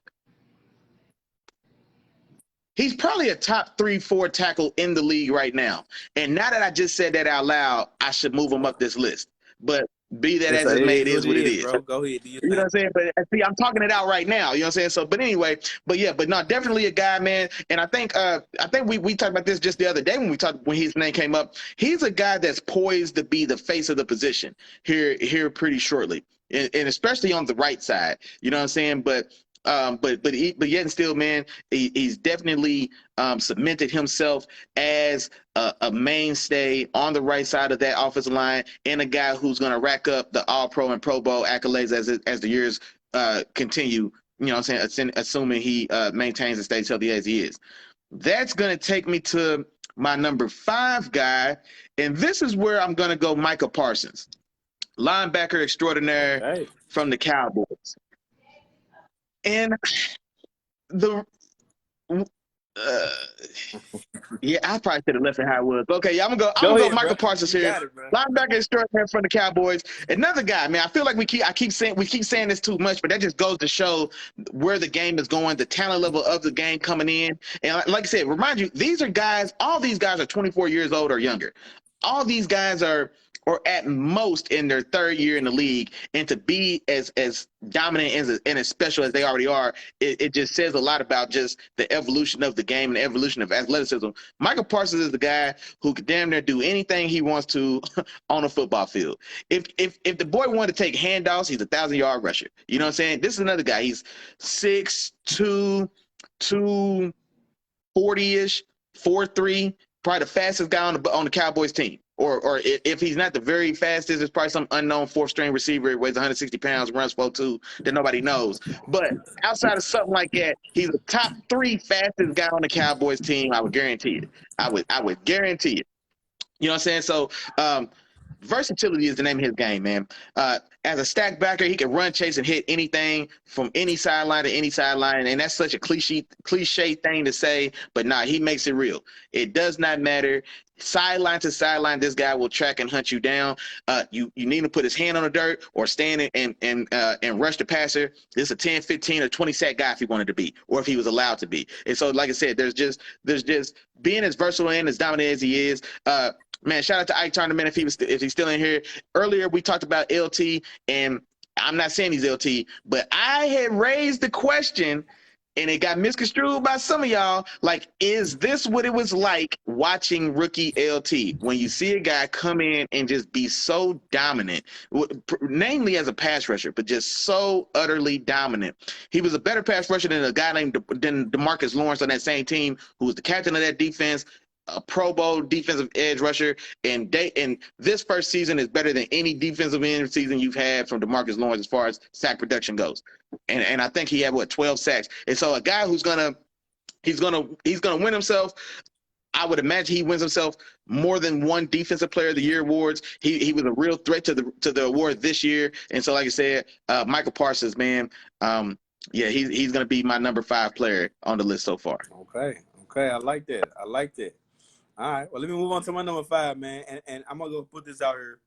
He's probably a top 3, 4 tackle in the league right now. And now that I just said that out loud, I should move him up this list. But be that as it may, it is what it is. Bro. Go ahead. You know what I'm saying? But see, I'm talking it out right now. You know what I'm saying? So, but anyway, but no, definitely a guy, man. And I think we talked about this just the other day when his name came up. He's a guy that's poised to be the face of the position here pretty shortly, and especially on the right side. You know what I'm saying? But yet and still, man, he's definitely cemented himself as a mainstay on the right side of that offensive line, and a guy who's going to rack up the All-Pro and Pro Bowl accolades as the years continue. You know what I'm saying? Assuming he maintains and stays healthy as he is. That's going to take me to my number 5 guy, and this is where I'm going to go Micah Parsons, linebacker extraordinaire from the Cowboys. And I probably should have left it how it was. Okay, yeah, I'm gonna go Michael Parsons here, linebacker extraordinaire from the Cowboys. Another guy, man. I feel like we keep saying this too much, but that just goes to show where the game is going, the talent level of the game coming in. And like I said, remind you, all these guys are 24 years old or younger. All these guys are at most in their 3rd year in the league, and to be as dominant and as special as they already are, it just says a lot about just the evolution of the game and the evolution of athleticism. Michael Parsons is the guy who could damn near do anything he wants to on a football field. If the boy wanted to take handoffs, he's a 1,000-yard rusher. You know what I'm saying? This is another guy. He's 6'2", 240-ish, 4'3", probably the fastest guy on the Cowboys team. Or if he's not the very fastest, it's probably some unknown 4th-string receiver, weighs 160 pounds, runs 4.2 that nobody knows. But outside of something like that, he's a top 3 fastest guy on the Cowboys team. I would guarantee it. I would guarantee it. You know what I'm saying? So versatility is the name of his game, man. As a stack backer, he can run, chase, and hit anything from any sideline to any sideline, and that's such a cliche thing to say, but nah, he makes it real. It does not matter. Sideline to sideline, this guy will track and hunt you down. You need to put his hand on the dirt or stand and rush the passer. This is a 10, 15, or 20 sack guy if he wanted to be, or if he was allowed to be. And so, like I said, there's just being as versatile and as dominant as he is. Man, shout out to Ike Tournament if he's still in here. Earlier we talked about LT, and I'm not saying he's LT, but I had raised the question, and it got misconstrued by some of y'all. Like, is this what it was like watching rookie LT when you see a guy come in and just be so dominant, namely as a pass rusher, but just so utterly dominant? He was a better pass rusher than a guy named DeMarcus Lawrence on that same team, who was the captain of that defense, a Pro Bowl defensive edge rusher, and this first season is better than any defensive end season you've had from DeMarcus Lawrence as far as sack production goes. And I think he had 12 sacks. And so a guy who's gonna win himself. I would imagine he wins himself more than one Defensive Player of the Year awards. He was a real threat to the award this year. And so, like I said, Michael Parsons, man, yeah, he's gonna be my number 5 player on the list so far. Okay, I like that. All right, well, let me move on to my number 5, man, and I'm gonna go put this out here.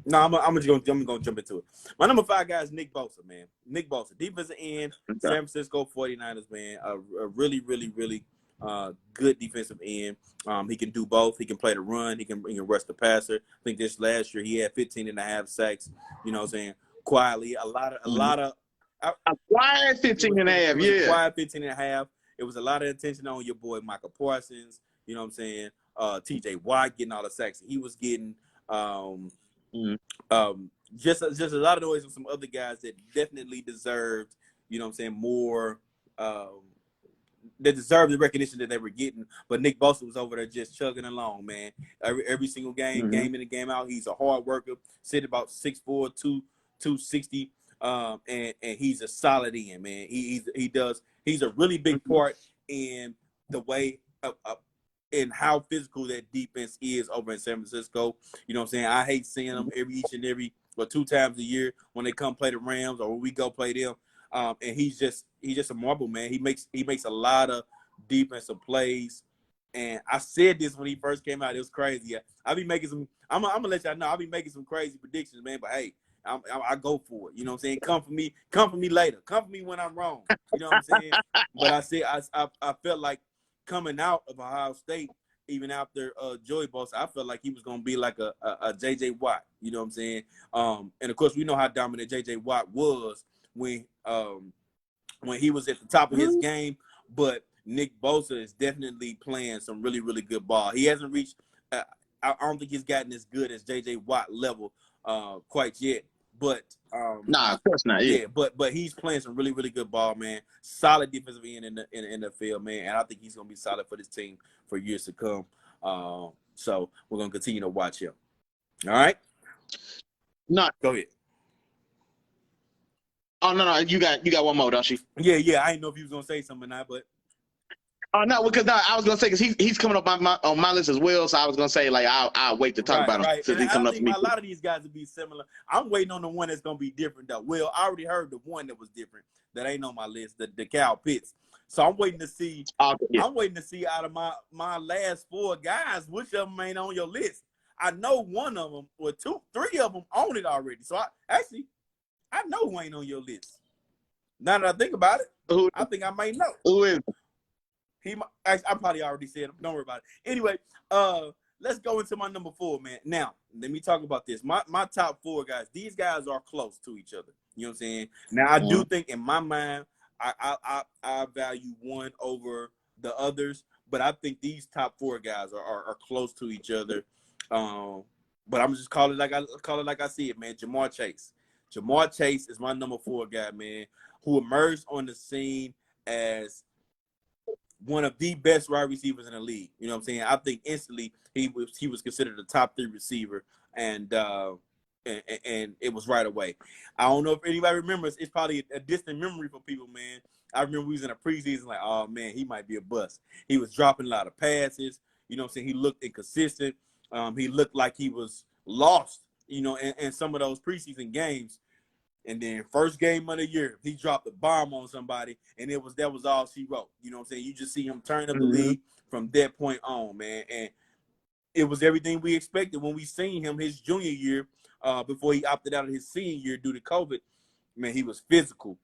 No, I'm gonna jump into it. My number 5 guy is Nick Bosa, man. Nick Bosa, defensive end, San Francisco 49ers, man. A really, really, really good defensive end. He can do both. He can play the run. He can rush the passer. I think this last year he had 15.5 sacks. You know what I'm saying? Quietly, a lot of a quiet 15.5, yeah. Quiet 15.5. It was a lot of attention on your boy Michael Parsons. You know what I'm saying? T.J. Watt getting all the sacks he was getting. Just a lot of noise from some other guys that definitely deserved, you know what I'm saying, more. They deserved the recognition that they were getting. But Nick Bosa was over there just chugging along, man. Every single game, game in and game out. He's a hard worker. Sitting about 6'4", 260. And he's a solid end, man. He's a really big part in the way in how physical that defense is over in San Francisco. You know what I'm saying? I hate seeing them every 2 times a year when they come play the Rams or when we go play them. And he's just a marble, man. He makes a lot of defensive plays. And I said this when he first came out. It was crazy. I be making some. I'm gonna let y'all know. I'll be making some crazy predictions, man. But hey, I go for it. You know what I'm saying? Come for me later. Come for me when I'm wrong. You know what I'm saying? But I felt like coming out of Ohio State, even after Joey Bosa, I felt like he was gonna be like a J.J. Watt. You know what I'm saying? And of course we know how dominant J.J. Watt was when he was at the top of his game. But Nick Bosa is definitely playing some really, really good ball. He hasn't reached. I don't think he's gotten as good as J.J. Watt level quite yet. But nah, of course not. Yeah, but he's playing some really, really good ball, man. Solid defensive end in the field, man. And I think he's gonna be solid for this team for years to come. So we're gonna continue to watch him. All right. No, go ahead. Oh no, you got one more, don't you? Yeah. I didn't know if you was gonna say something or not, but. Oh no, because I was gonna say because he's coming up on my list as well. So I was gonna say like I'll wait to talk about him since he's coming up for me. A lot of these guys will be similar. I'm waiting on the one that's gonna be different though. Well, I already heard the one that was different that ain't on my list, the Cal Pitts. So I'm waiting to see. I'm waiting to see out of my last 4 guys, which of them ain't on your list. I know one of them or 2, 3 of them own it already. So I know who ain't on your list. Now that I think about it, I think I might know. Who is? I probably already said him. Don't worry about it. Anyway, let's go into my number 4, man. Now, let me talk about this. My top 4 guys, these guys are close to each other. You know what I'm saying? Now, I do think in my mind, I value one over the others, but I think these top 4 guys are close to each other. But I'm just call it like I see it, man. Jamar Chase. Jamar Chase is my number 4 guy, man, who emerged on the scene as one of the best wide receivers in the league. You know what I'm saying? I think instantly he was considered a top 3 receiver, and it was right away. I don't know if anybody remembers. It's probably a distant memory for people, man. I remember we was in a preseason like, oh man, he might be a bust. He was dropping a lot of passes. You know what I'm saying? He looked inconsistent. He looked like he was lost, you know, in some of those preseason games. And then first game of the year, he dropped a bomb on somebody, and that was all she wrote. You know what I'm saying? You just see him turn up the league from that point on, man. And it was everything we expected when we seen him his junior year, before he opted out of his senior year due to COVID. Man, he was physical.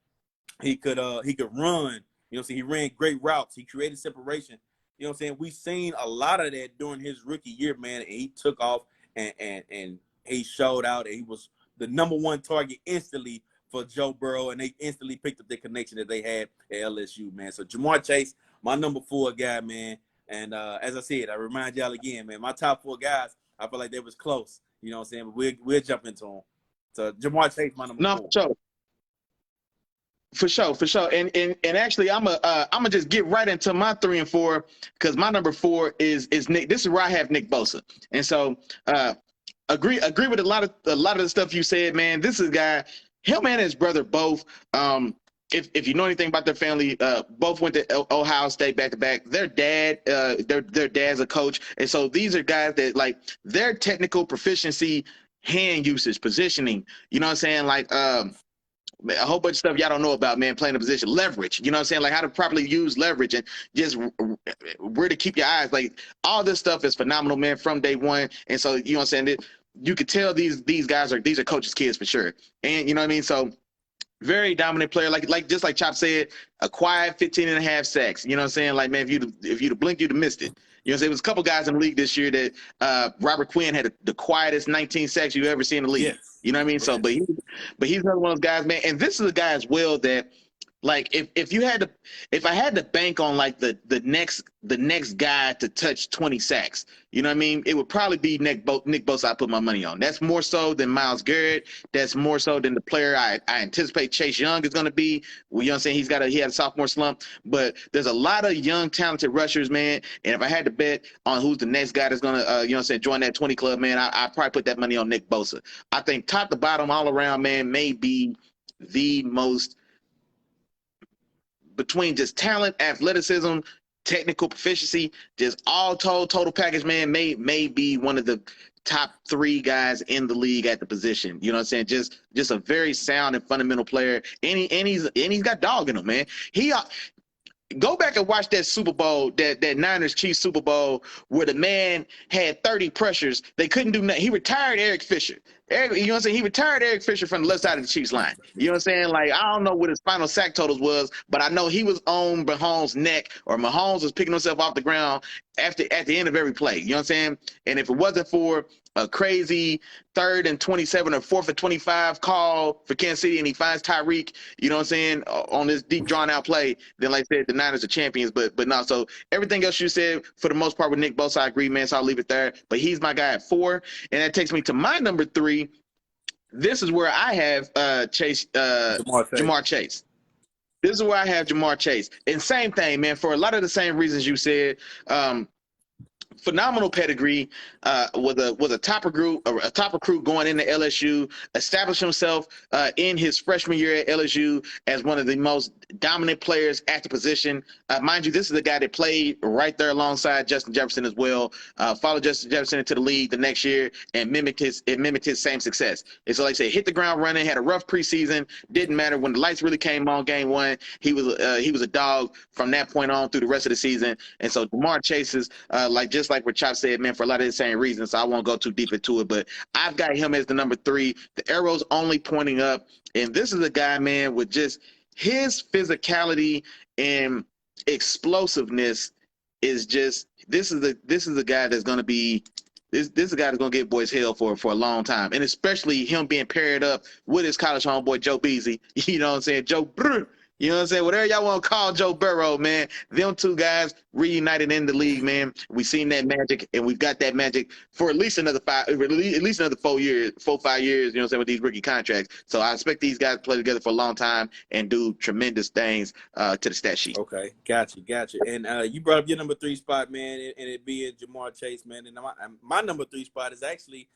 He could run. You know what I'm saying? He ran great routes. He created separation. You know what I'm saying? We seen a lot of that during his rookie year, man, and he took off and he showed out, and he was the #1 target instantly for Joe Burrow, and they instantly picked up the connection that they had at LSU, man. So Jamar Chase, my #4 guy, man. And as I said, I remind y'all again, man, my top 4 guys, I feel like they was close. You know what I'm saying? But we'll jump into them. So Jamar Chase, my number 4. For sure. And actually, I'm gonna just get right into my 3 and 4, because my number 4 is Nick. This is where I have Nick Bosa, and so agree with a lot of the stuff you said, man. This is a guy. Him and his brother both. If you know anything about their family, both went to Ohio State back to back. Their dad's a coach, and so these are guys that, like, their technical proficiency, hand usage, positioning. You know what I'm saying? Like a whole bunch of stuff y'all don't know about, man, playing a position. Leverage, you know what I'm saying? Like how to properly use leverage and just where to keep your eyes. Like all this stuff is phenomenal, man, from day one. And so, you know what I'm saying? You could tell these guys are coaches' kids for sure. And you know what I mean? So very dominant player, like just like Chop said, a quiet 15.5 sacks. You know what I'm saying? Like, man, if you'd have blinked, you'd have missed it. You know what I'm saying? There was a couple guys in the league this year that Robert Quinn had the quietest 19 sacks you've ever seen in the league. Yes. You know what I mean? Yes. So, but he's another one of those guys, man. And this is a guy as well that, like, if I had to bank on like the next guy to touch 20 sacks, you know what I mean, it would probably be Nick Bosa. I put my money on. That's more so than Myles Garrett. That's more so than the player I anticipate Chase Young is going to be. Well, you know what I'm saying? He had a sophomore slump, but there's a lot of young talented rushers, man. And if I had to bet on who's the next guy that's going to you know what I'm saying, join that 20 club, man, I probably put that money on Nick Bosa. I think top to bottom, all around, man, may be the most, between just talent, athleticism, technical proficiency, just all told, total package, man, may be one of the top 3 guys in the league at the position. You know what I'm saying? Just a very sound and fundamental player. And he's got dog in him, man. Go back and watch that Super Bowl, that Niners Chiefs Super Bowl, where the man had 30 pressures. They couldn't do nothing. He retired Eric Fisher. You know what I'm saying? He retired Eric Fisher from the left side of the Chiefs line. You know what I'm saying? Like, I don't know what his final sack totals was, but I know he was on Mahomes' neck, or Mahomes was picking himself off the ground at the end of every play. You know what I'm saying? And if it wasn't for a crazy 3rd and 27 or 4th and 25 call for Kansas City, and he finds Tyreek, you know what I'm saying, on this deep drawn out play, then, like I said, the Niners are champions. But no, so everything else you said, for the most part, with Nick Bosa, I agree, man, so I'll leave it there. But he's my guy at 4, and that takes me to my number 3. This is where I have Jamar Chase. This is where I have Jamar Chase. And same thing, man, for a lot of the same reasons you said. Phenomenal pedigree, was a top recruit going into LSU, established himself in his freshman year at LSU as one of the most dominant players at the position. Mind you, this is a guy that played right there alongside Justin Jefferson as well. Followed Justin Jefferson into the league the next year and mimicked his same success. And so, like I said, hit the ground running, had a rough preseason. Didn't matter when the lights really came on game 1. He was a dog from that point on through the rest of the season. And so Jamar Chase is just like what Chop said, man, for a lot of the same reasons. So I won't go too deep into it, but I've got him as the number 3. The arrow's only pointing up. And this is a guy, man, with just his physicality and explosiveness is just, this is a guy that's going to be, this is a guy that's going to get boys hell for a long time. And especially him being paired up with his college homeboy, Joe Beasley. You know what I'm saying? Joe Brr. You know what I'm saying? Whatever y'all want to call Joe Burrow, man. Them 2 guys reunited in the league, man. We've seen that magic, and we've got that magic for at least another 4 years, 5 years, you know what I'm saying, with these rookie contracts. So I expect these guys to play together for a long time and do tremendous things to the stat sheet. Okay, gotcha. And you brought up your number 3 spot, man, and it being Jamar Chase, man. And my number 3 spot is actually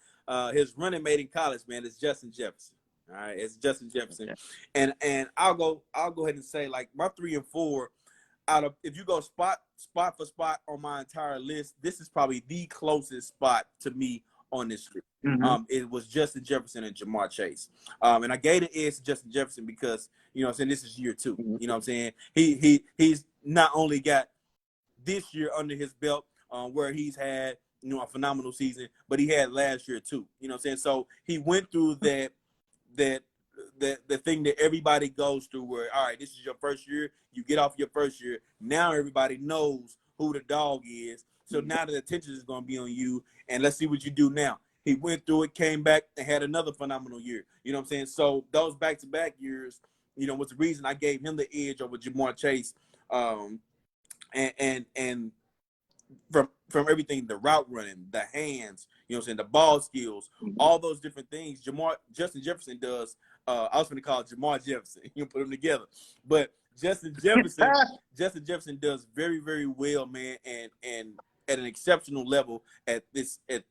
his running mate in college, man. It's Justin Jefferson. All right, it's Justin Jefferson, okay. And I'll go ahead and say, like, my 3 and 4, out of, if you go spot for spot on my entire list, this is probably the closest spot to me on this list. It was Justin Jefferson and Jamar Chase. And I gave the edge to Justin Jefferson because, you know what I'm saying, this is year 2. You know what I'm saying? He's not only got this year under his belt, where he's had, you know, a phenomenal season, but he had last year too. You know what I'm saying? So he went through the thing that everybody goes through where, all right, this is your first year, you get off your first year. Now everybody knows who the dog is. So now the attention is going to be on you, and let's see what you do now. He went through it, came back, and had another phenomenal year. You know what I'm saying? So those back-to-back years, you know, was the reason I gave him the edge over Jamar Chase. And from everything, the route running, the hands, you know what I'm saying, the ball skills, all those different things, Justin Jefferson does. I was going to call it Jamar Jefferson. You put them together, but Justin Jefferson does very, very well, man, and at an exceptional level at this in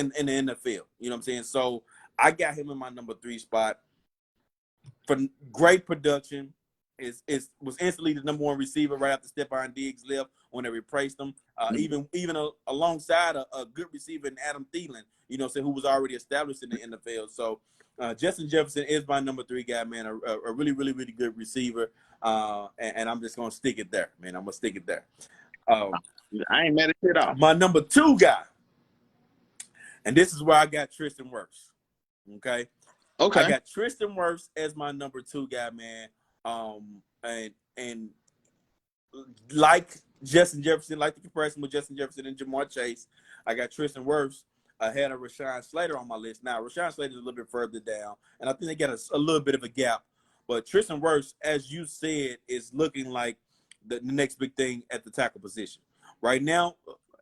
the NFL. You know what I'm saying? So I got him in my number 3 spot for great production. Was instantly the number 1 receiver right after Stephon Diggs left when they replaced him. Even alongside a good receiver in Adam Thielen, you know, who was already established in the NFL. So Justin Jefferson is my number 3 guy, man. A really, really, really good receiver. And I'm just gonna stick it there, man. I'm gonna stick it there. I ain't mad at it all. My number 2 guy, and this is where I got Tristan Wirfs. Okay. I got Tristan Wirfs as my number 2 guy, man. And like Justin Jefferson, like the comparison with Justin Jefferson and Jamar Chase, I got Tristan Wirfs ahead of Rashawn Slater on my list. Now, Rashawn Slater is a little bit further down, and I think they got a little bit of a gap. But Tristan Wirfs, as you said, is looking like the next big thing at the tackle position. Right now,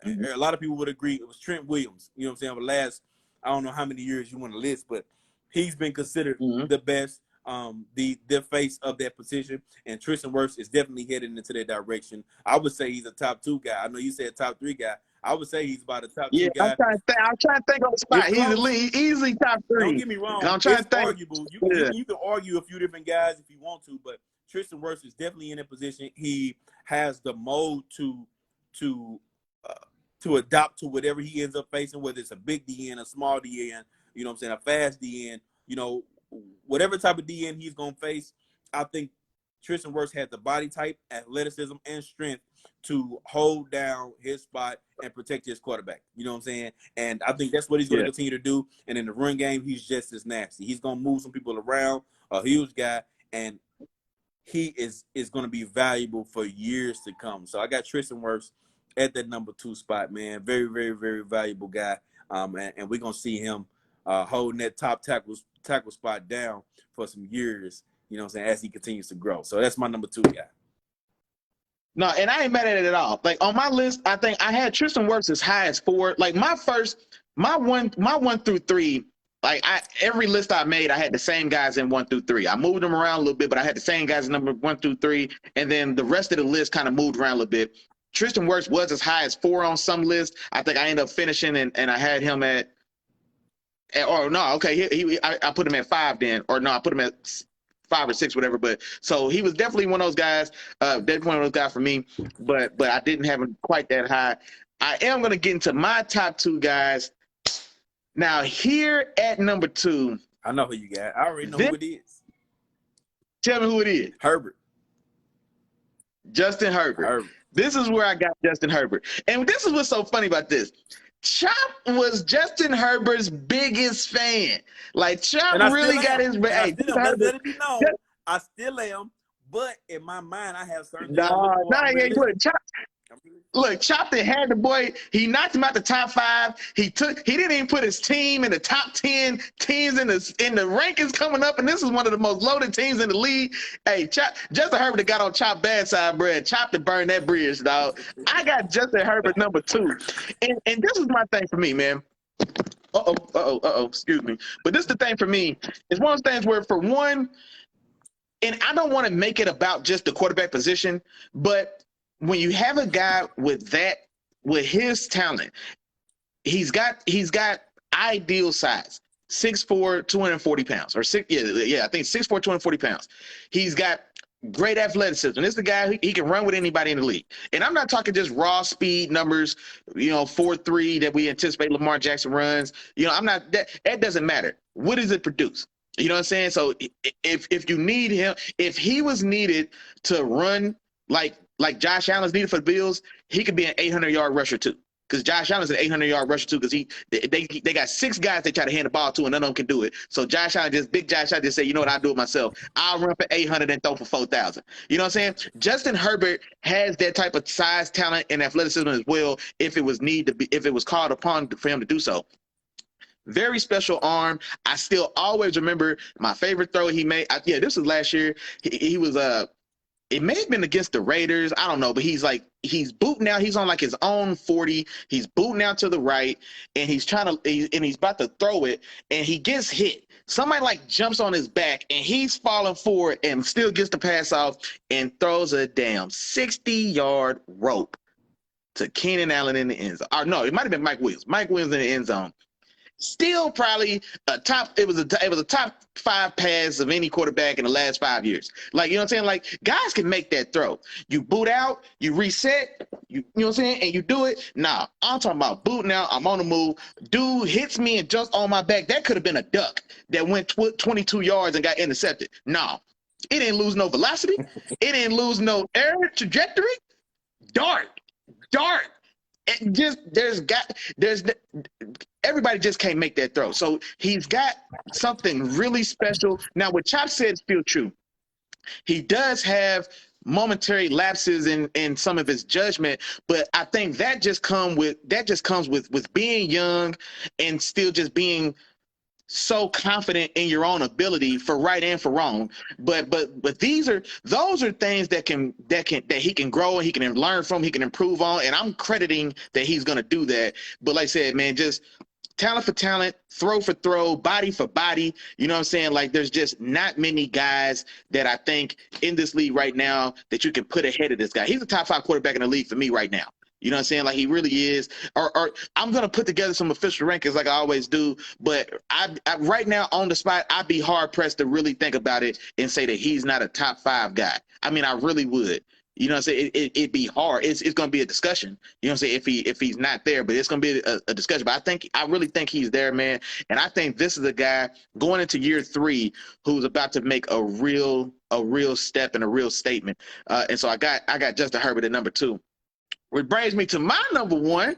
a lot of people would agree it was Trent Williams. You know what I'm saying? Over the last, I don't know how many years you want to list, but he's been considered the best. The face of that position, and Tristan Wirfs is definitely heading into that direction. I would say he's a top 2 guy. I know you said top 3 guy. I would say he's about a top 2 guy. I'm trying to think on the spot. He's easily top 3. Don't get me wrong. I'm trying to think. Arguable. You can argue a few different guys if you want to, but Tristan Wirfs is definitely in that position. He has the mold to adapt to whatever he ends up facing, whether it's a big DN, a small DN, you know what I'm saying, a fast DN, you know, whatever type of DN he's going to face. I think Tristan Wirfs has the body type, athleticism, and strength to hold down his spot and protect his quarterback. You know what I'm saying? And I think that's what he's going to continue to do. And in the run game, he's just as nasty. He's going to move some people around, a huge guy, and he is going to be valuable for years to come. So I got Tristan Wirfs at that number 2 spot, man. Very, very, very valuable guy. And we're going to see him holding that top tackle spot down for some years, you know what I'm saying, as he continues to grow. So that's my number 2 guy. No, and I ain't mad at it at all. Like on my list, I think I had Tristan Wirfs as high as 4. Like my 1 through 3, like every list I made, I had the same guys in 1 through 3. I moved them around a little bit, but I had the same guys in number 1 through 3, and then the rest of the list kind of moved around a little bit. Tristan Wirfs was as high as 4 on some lists. I think I ended up finishing and I had him at or no, okay, I put him at 5 then, or no, I put him at 5 or 6, whatever. But so he was definitely one of those guys, definitely one of those guys for me. But I didn't have him quite that high. I am gonna get into my top 2 guys. Now here at number 2, I know who you got. I already know who it is. Tell me who it is. Herbert. Justin Herbert. This is where I got Justin Herbert, and this is what's so funny about this. Chop was Justin Herbert's biggest fan. Like Chop really got his. Hey, let it be known, I still am. But in my mind, I have certain. Look, Chop had the boy. He knocked him out the top 5. He didn't even put his team in the top 10 teams in the rankings coming up. And this is one of the most loaded teams in the league. Hey, Justin Herbert got on Chop bad side bread. Chop to burn that bridge, dog. I got Justin Herbert number 2, and this is my thing for me, man. Excuse me. But this is the thing for me. It's one of those things where, for one, and I don't want to make it about just the quarterback position, but when you have a guy with his talent, he's got ideal size, 6'4", 240 pounds, or I think 6'4", 240 pounds. He's got great athleticism. This is the guy he can run with anybody in the league. And I'm not talking just raw speed numbers, 4.3 that we anticipate Lamar Jackson runs. I'm not that doesn't matter. What does it produce? You know what I'm saying? So if you need him, if he was needed to run like Josh Allen's needed for the Bills, he could be an 800-yard rusher too. Because Josh Allen's an 800-yard rusher too. Because they got 6 guys they try to hand the ball to, and none of them can do it. So big Josh Allen just say, you know what, I'll do it myself. I'll run for 800 and throw for 4,000. You know what I'm saying? Justin Herbert has that type of size, talent, and athleticism as well. If it was called upon for him to do so. Very special arm. I still always remember my favorite throw he made. This was last year. He was it may have been against the Raiders. I don't know, but he's booting out. He's on like his own 40. He's booting out to the right, and he's about to throw it, and he gets hit. Somebody like jumps on his back, and he's falling forward and still gets the pass off and throws a damn 60-yard rope to Keenan Allen in the end zone. Or no, it might have been Mike Williams. Mike Williams in the end zone. Still probably it was a top 5 pass of any quarterback in the last 5 years. Like, you know what I'm saying? Like, guys can make that throw. You boot out, you reset, you know what I'm saying? And you do it. Nah, I'm talking about booting out. I'm on the move. Dude hits me and jumps on my back. That could have been a duck that went 22 yards and got intercepted. Nah, it didn't lose no velocity. It didn't lose no air trajectory. Dart. Everybody just can't make that throw. So he's got something really special. Now, what Chop said is still true. He does have momentary lapses in some of his judgment, but I think that just comes with being young and still just being so confident in your own ability for right and for wrong. But those are things that he can grow and he can learn from, he can improve on, and I'm crediting that he's gonna do that. But like I said, man, just talent for talent, throw for throw, body for body. You know what I'm saying? Like, there's just not many guys that I think in this league right now that you can put ahead of this guy. He's a top 5 quarterback in the league for me right now. You know what I'm saying? Like, he really is. Or I'm going to put together some official rankings like I always do. But I right now on the spot, I'd be hard-pressed to really think about it and say that he's not a top 5 guy. I mean, I really would. You know what I'm saying? It'd be hard. It's going to be a discussion. You know what I'm saying? If he's not there, but it's going to be a discussion. But I really think he's there, man. And I think this is a guy going into year 3 who's about to make a real step and a real statement. And so I got Justin Herbert at number 2. Which brings me to my number 1.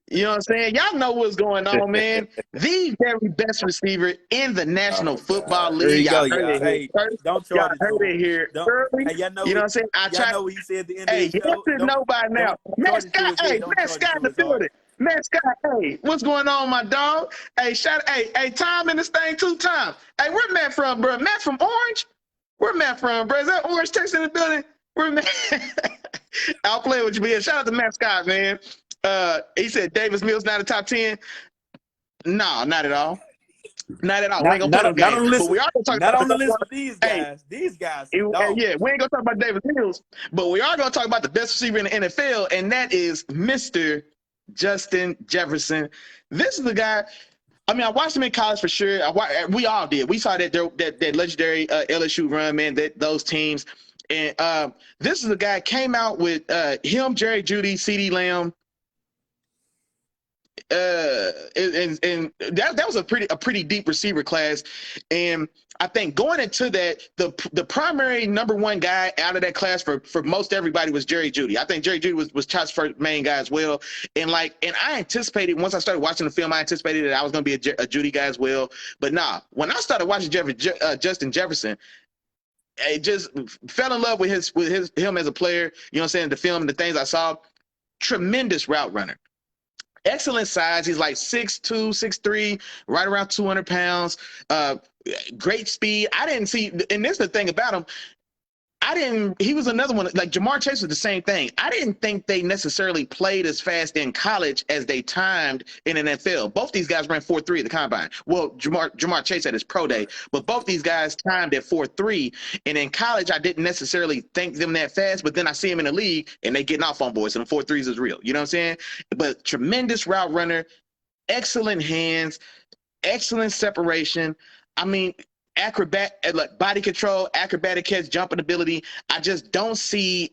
You know what I'm saying? Y'all know what's going on, man. The very best receiver in the National Football League. Y'all heard it here. Don't charge it. Heard it here. Hey, y'all know, you know what I'm saying? Y'all know what he said at the end of the show. Hey, know by now. Matt Scott in the building. Matt Scott, hey, what's going on, my dog? Hey, hey, Tom in this thing too, Tom. Hey, where Matt from, bro? Matt from Orange? Where Matt from, bro? Is that Orange, Texas in the building? Where Matt? I'll play with you, man. Shout out to Matt Scott, man. He said Davis Mills not a top 10. No, not at all. Not at all. We ain't gonna put him not on the list. But we are gonna talk not about on the list with these guys. These guys. Yeah, we ain't gonna talk about Davis Mills, but we are gonna talk about the best receiver in the NFL, and that is Mr. Justin Jefferson. This is the guy. I mean, I watched him in college for sure. We all did. We saw that legendary LSU run, man. Those teams. And this is a guy came out with him, Jerry Jeudy, CeeDee Lamb. And that was a pretty deep receiver class. And I think going into that, the primary number 1 guy out of that class for most everybody was Jerry Jeudy. I think Jerry Jeudy was Chop's first main guy as well. And I anticipated, once I started watching the film, I anticipated that I was going to be a Jeudy guy as well. But nah, when I started watching Justin Jefferson, I just fell in love with him as a player. You know what I'm saying? The film and the things I saw. Tremendous route runner. Excellent size. He's like 6'2", 6'3", right around 200 pounds. Great speed. I didn't see, and this is the thing about him. He was another one, like Jamar Chase was the same thing. I didn't think they necessarily played as fast in college as they timed in NFL. Both these guys ran 4.3 at the combine. Well, Jamar Chase at his pro day, but both these guys timed at 4.3. And in college, I didn't necessarily think them that fast, but then I see them in the league and they getting off on boys, and the 4.3s is real. You know what I'm saying? But tremendous route runner, excellent hands, excellent separation. I mean, like body control, acrobatic catch, jumping ability. I just don't see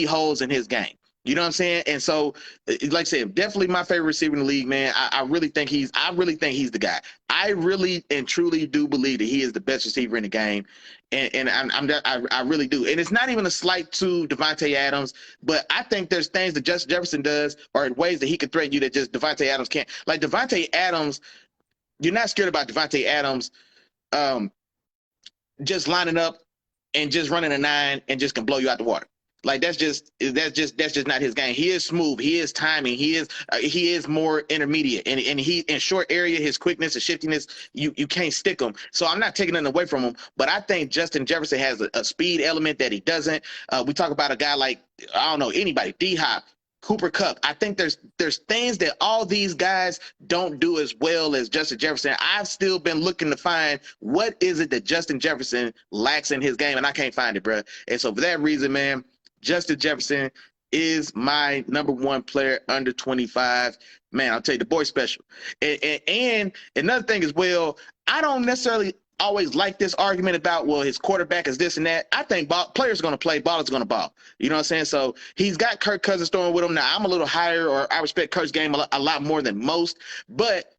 holes in his game. You know what I'm saying? And so, like I said, definitely my favorite receiver in the league, man. I really think he's the guy. I really and truly do believe that he is the best receiver in the game. And I really do. And it's not even a slight to Devontae Adams, but I think there's things that Justin Jefferson does or ways that he can threaten you that just Devontae Adams can't. Like Devontae Adams, you're not scared about Devontae Adams just lining up and just running a 9 and just can blow you out the water. Like that's just not his game. He is smooth. He is timing. He is more intermediate. And he in short area, his quickness and shiftiness, you can't stick him. So I'm not taking nothing away from him. But I think Justin Jefferson has a speed element that he doesn't. We talk about a guy like, I don't know, anybody, D-Hop, Cooper Kupp. I think there's things that all these guys don't do as well as Justin Jefferson. I've still been looking to find what is it that Justin Jefferson lacks in his game, and I can't find it, bro. And so for that reason, man, Justin Jefferson is my number one player under 25. Man, I'll tell you, the boy special. And another thing as well, I don't necessarily always like this argument about, well, his quarterback is this and that. I think players are going to play, ballers are going to ball. You know what I'm saying? So he's got Kirk Cousins throwing with him. Now, I'm a little higher, or I respect Kirk's game a lot more than most, but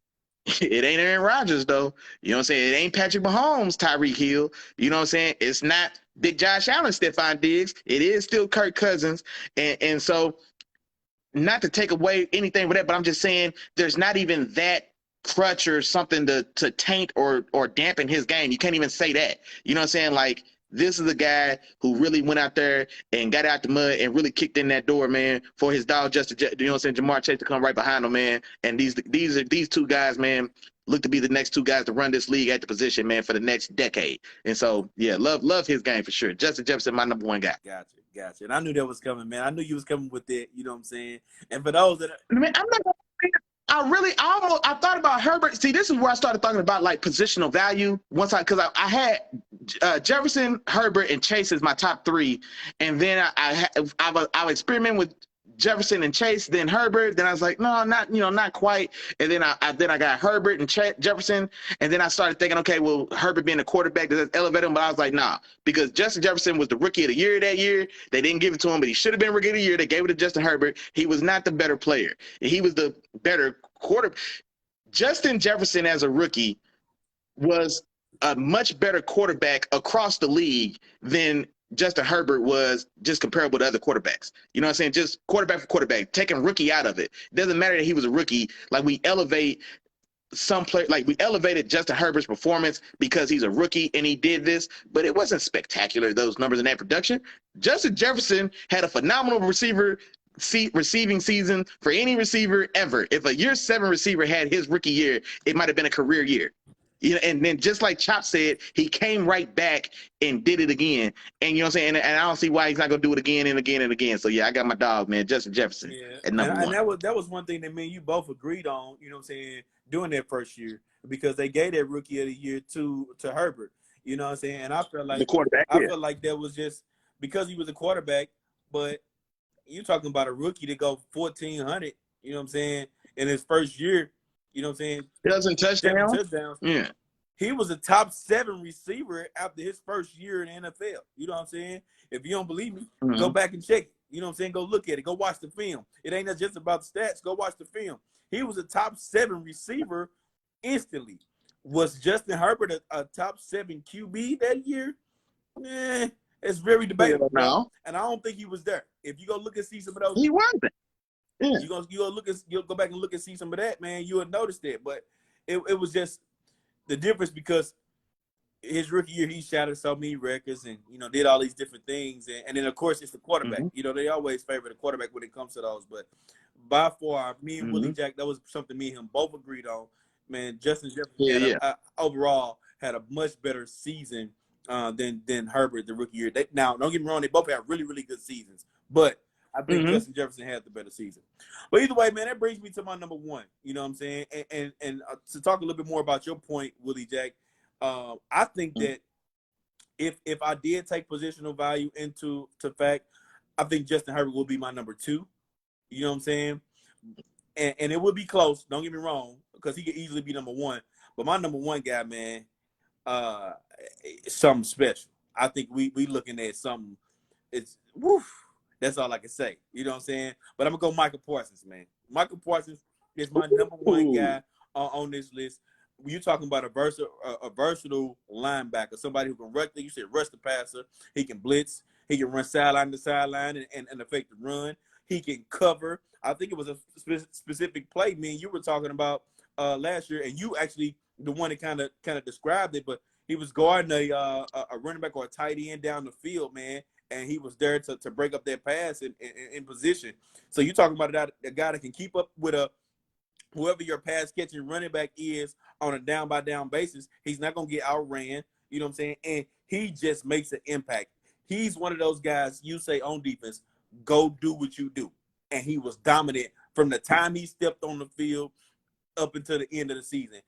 it ain't Aaron Rodgers, though. You know what I'm saying? It ain't Patrick Mahomes, Tyreek Hill. You know what I'm saying? It's not Big Josh Allen, Stephon Diggs. It is still Kirk Cousins. And so, not to take away anything with that, but I'm just saying there's not even that crutch or something to taint or dampen his game. You can't even say that. You know what I'm saying? Like, this is a guy who really went out there and got out the mud and really kicked in that door, man, for his dog, you know what I'm saying, Jamar Chase to come right behind him, man. And these two guys, man, look to be the next two guys to run this league at the position, man, for the next decade. And so, yeah, love his game for sure. Justin Jefferson, my number one guy. Gotcha. And I knew that was coming, man. I knew you was coming with that. You know what I'm saying? And for those that man, I'm not gonna I thought about Herbert. See, this is where I started talking about like positional value. Because I had Jefferson, Herbert, and Chase as my top three, and then I experiment with Jefferson and Chase, then Herbert. Then I was like, no, not quite. And then I got Herbert and Jefferson, and then I started thinking, okay, well, Herbert being a quarterback, does that elevate him? But I was like, nah, because Justin Jefferson was the rookie of the year that year. They didn't give it to him, but he should have been rookie of the year. They gave it to Justin Herbert. He was not the better player. He was the better quarterback. Justin Jefferson as a rookie was a much better quarterback across the league than Justin Herbert was just comparable to other quarterbacks. You know what I'm saying? Just quarterback for quarterback, taking rookie out of it. It doesn't matter that he was a rookie. Like we elevated Justin Herbert's performance because he's a rookie and he did this, but it wasn't spectacular, those numbers in that production. Justin Jefferson had a phenomenal receiving season for any receiver ever. If a year 7 receiver had his rookie year, it might have been a career year. You know, and then just like Chop said, he came right back and did it again. And you know what I'm saying? And I don't see why he's not gonna do it again and again and again. So yeah, I got my dog, man, Justin Jefferson at number one. And that was one thing that me and you both agreed on, you know what I'm saying, during that first year, because they gave that rookie of the year to Herbert. You know what I'm saying? And I felt like the quarterback, felt like that was just because he was a quarterback, but you're talking about a rookie to go 1,400, you know what I'm saying, in his first year. You know what I'm saying? Touchdowns. Yeah. He was a top 7 receiver after his first year in the NFL. You know what I'm saying? If you don't believe me, go back and check it. You know what I'm saying? Go look at it. Go watch the film. It ain't just about the stats. Go watch the film. He was a top 7 receiver instantly. Was Justin Herbert a top 7 QB that year? It's very debatable. No. And I don't think he was there. If you go look and see some of those, he wasn't. Yeah. You'll go back and look and see some of that, man. You would notice that. But it was just the difference because his rookie year, he shattered so many records and, you know, did all these different things. And then, of course, it's the quarterback. You know, they always favor the quarterback when it comes to those. But by far, me and Willie Jack, that was something me and him both agreed on. Man, Justin Jefferson overall had a much better season than Herbert, the rookie year. Now, don't get me wrong, they both had really, really good seasons. But I think Justin Jefferson had the better season. But either way, man, that brings me to my number one. You know what I'm saying? And to talk a little bit more about your point, Willie Jack, I think that if I did take positional value into fact, I think Justin Herbert will be my number 2. You know what I'm saying? And it would be close. Don't get me wrong, because he could easily be number 1. But my number 1 guy, man, uh, something special. I think we looking at something. It's woof. That's all I can say. You know what I'm saying? But I'm gonna go Michael Parsons, man. Michael Parsons is my number one guy on this list. When you're talking about a versatile linebacker, somebody who can rush, you said rush the passer, he can blitz, he can run sideline to sideline and affect the run. He can cover. I think it was a specific play, me and you were talking about last year, and you actually the one that kind of described it, but he was guarding a running back or a tight end down the field, man, and he was there to break up that pass in position. So you're talking about a guy that can keep up with whoever your pass catching running back is on a down by down basis. He's not gonna get outran. You know what I'm saying? And he just makes an impact. He's one of those guys you say on defense, go do what you do. And he was dominant from the time he stepped on the field up until the end of the season.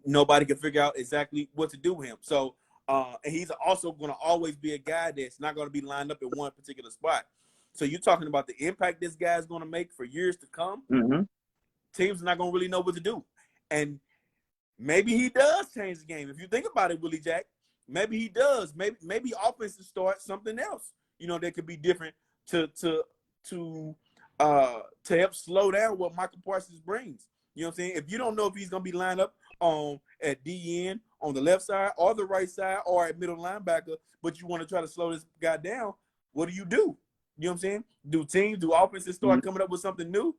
Nobody can figure out exactly what to do with him. So, and he's also going to always be a guy that's not going to be lined up in one particular spot. So you're talking about the impact this guy is going to make for years to come. Mm-hmm. Teams are not going to really know what to do. And maybe he does change the game. If you think about it, Willie Jack, maybe he does. Maybe offenses start something else, that could be different to help slow down what Michael Parsons brings. You know what I'm saying? If you don't know if he's going to be lined up at DN on the left side or the right side or at middle linebacker, but you want to try to slow this guy down, what do? You know what I'm saying? Do offenses start coming up with something new?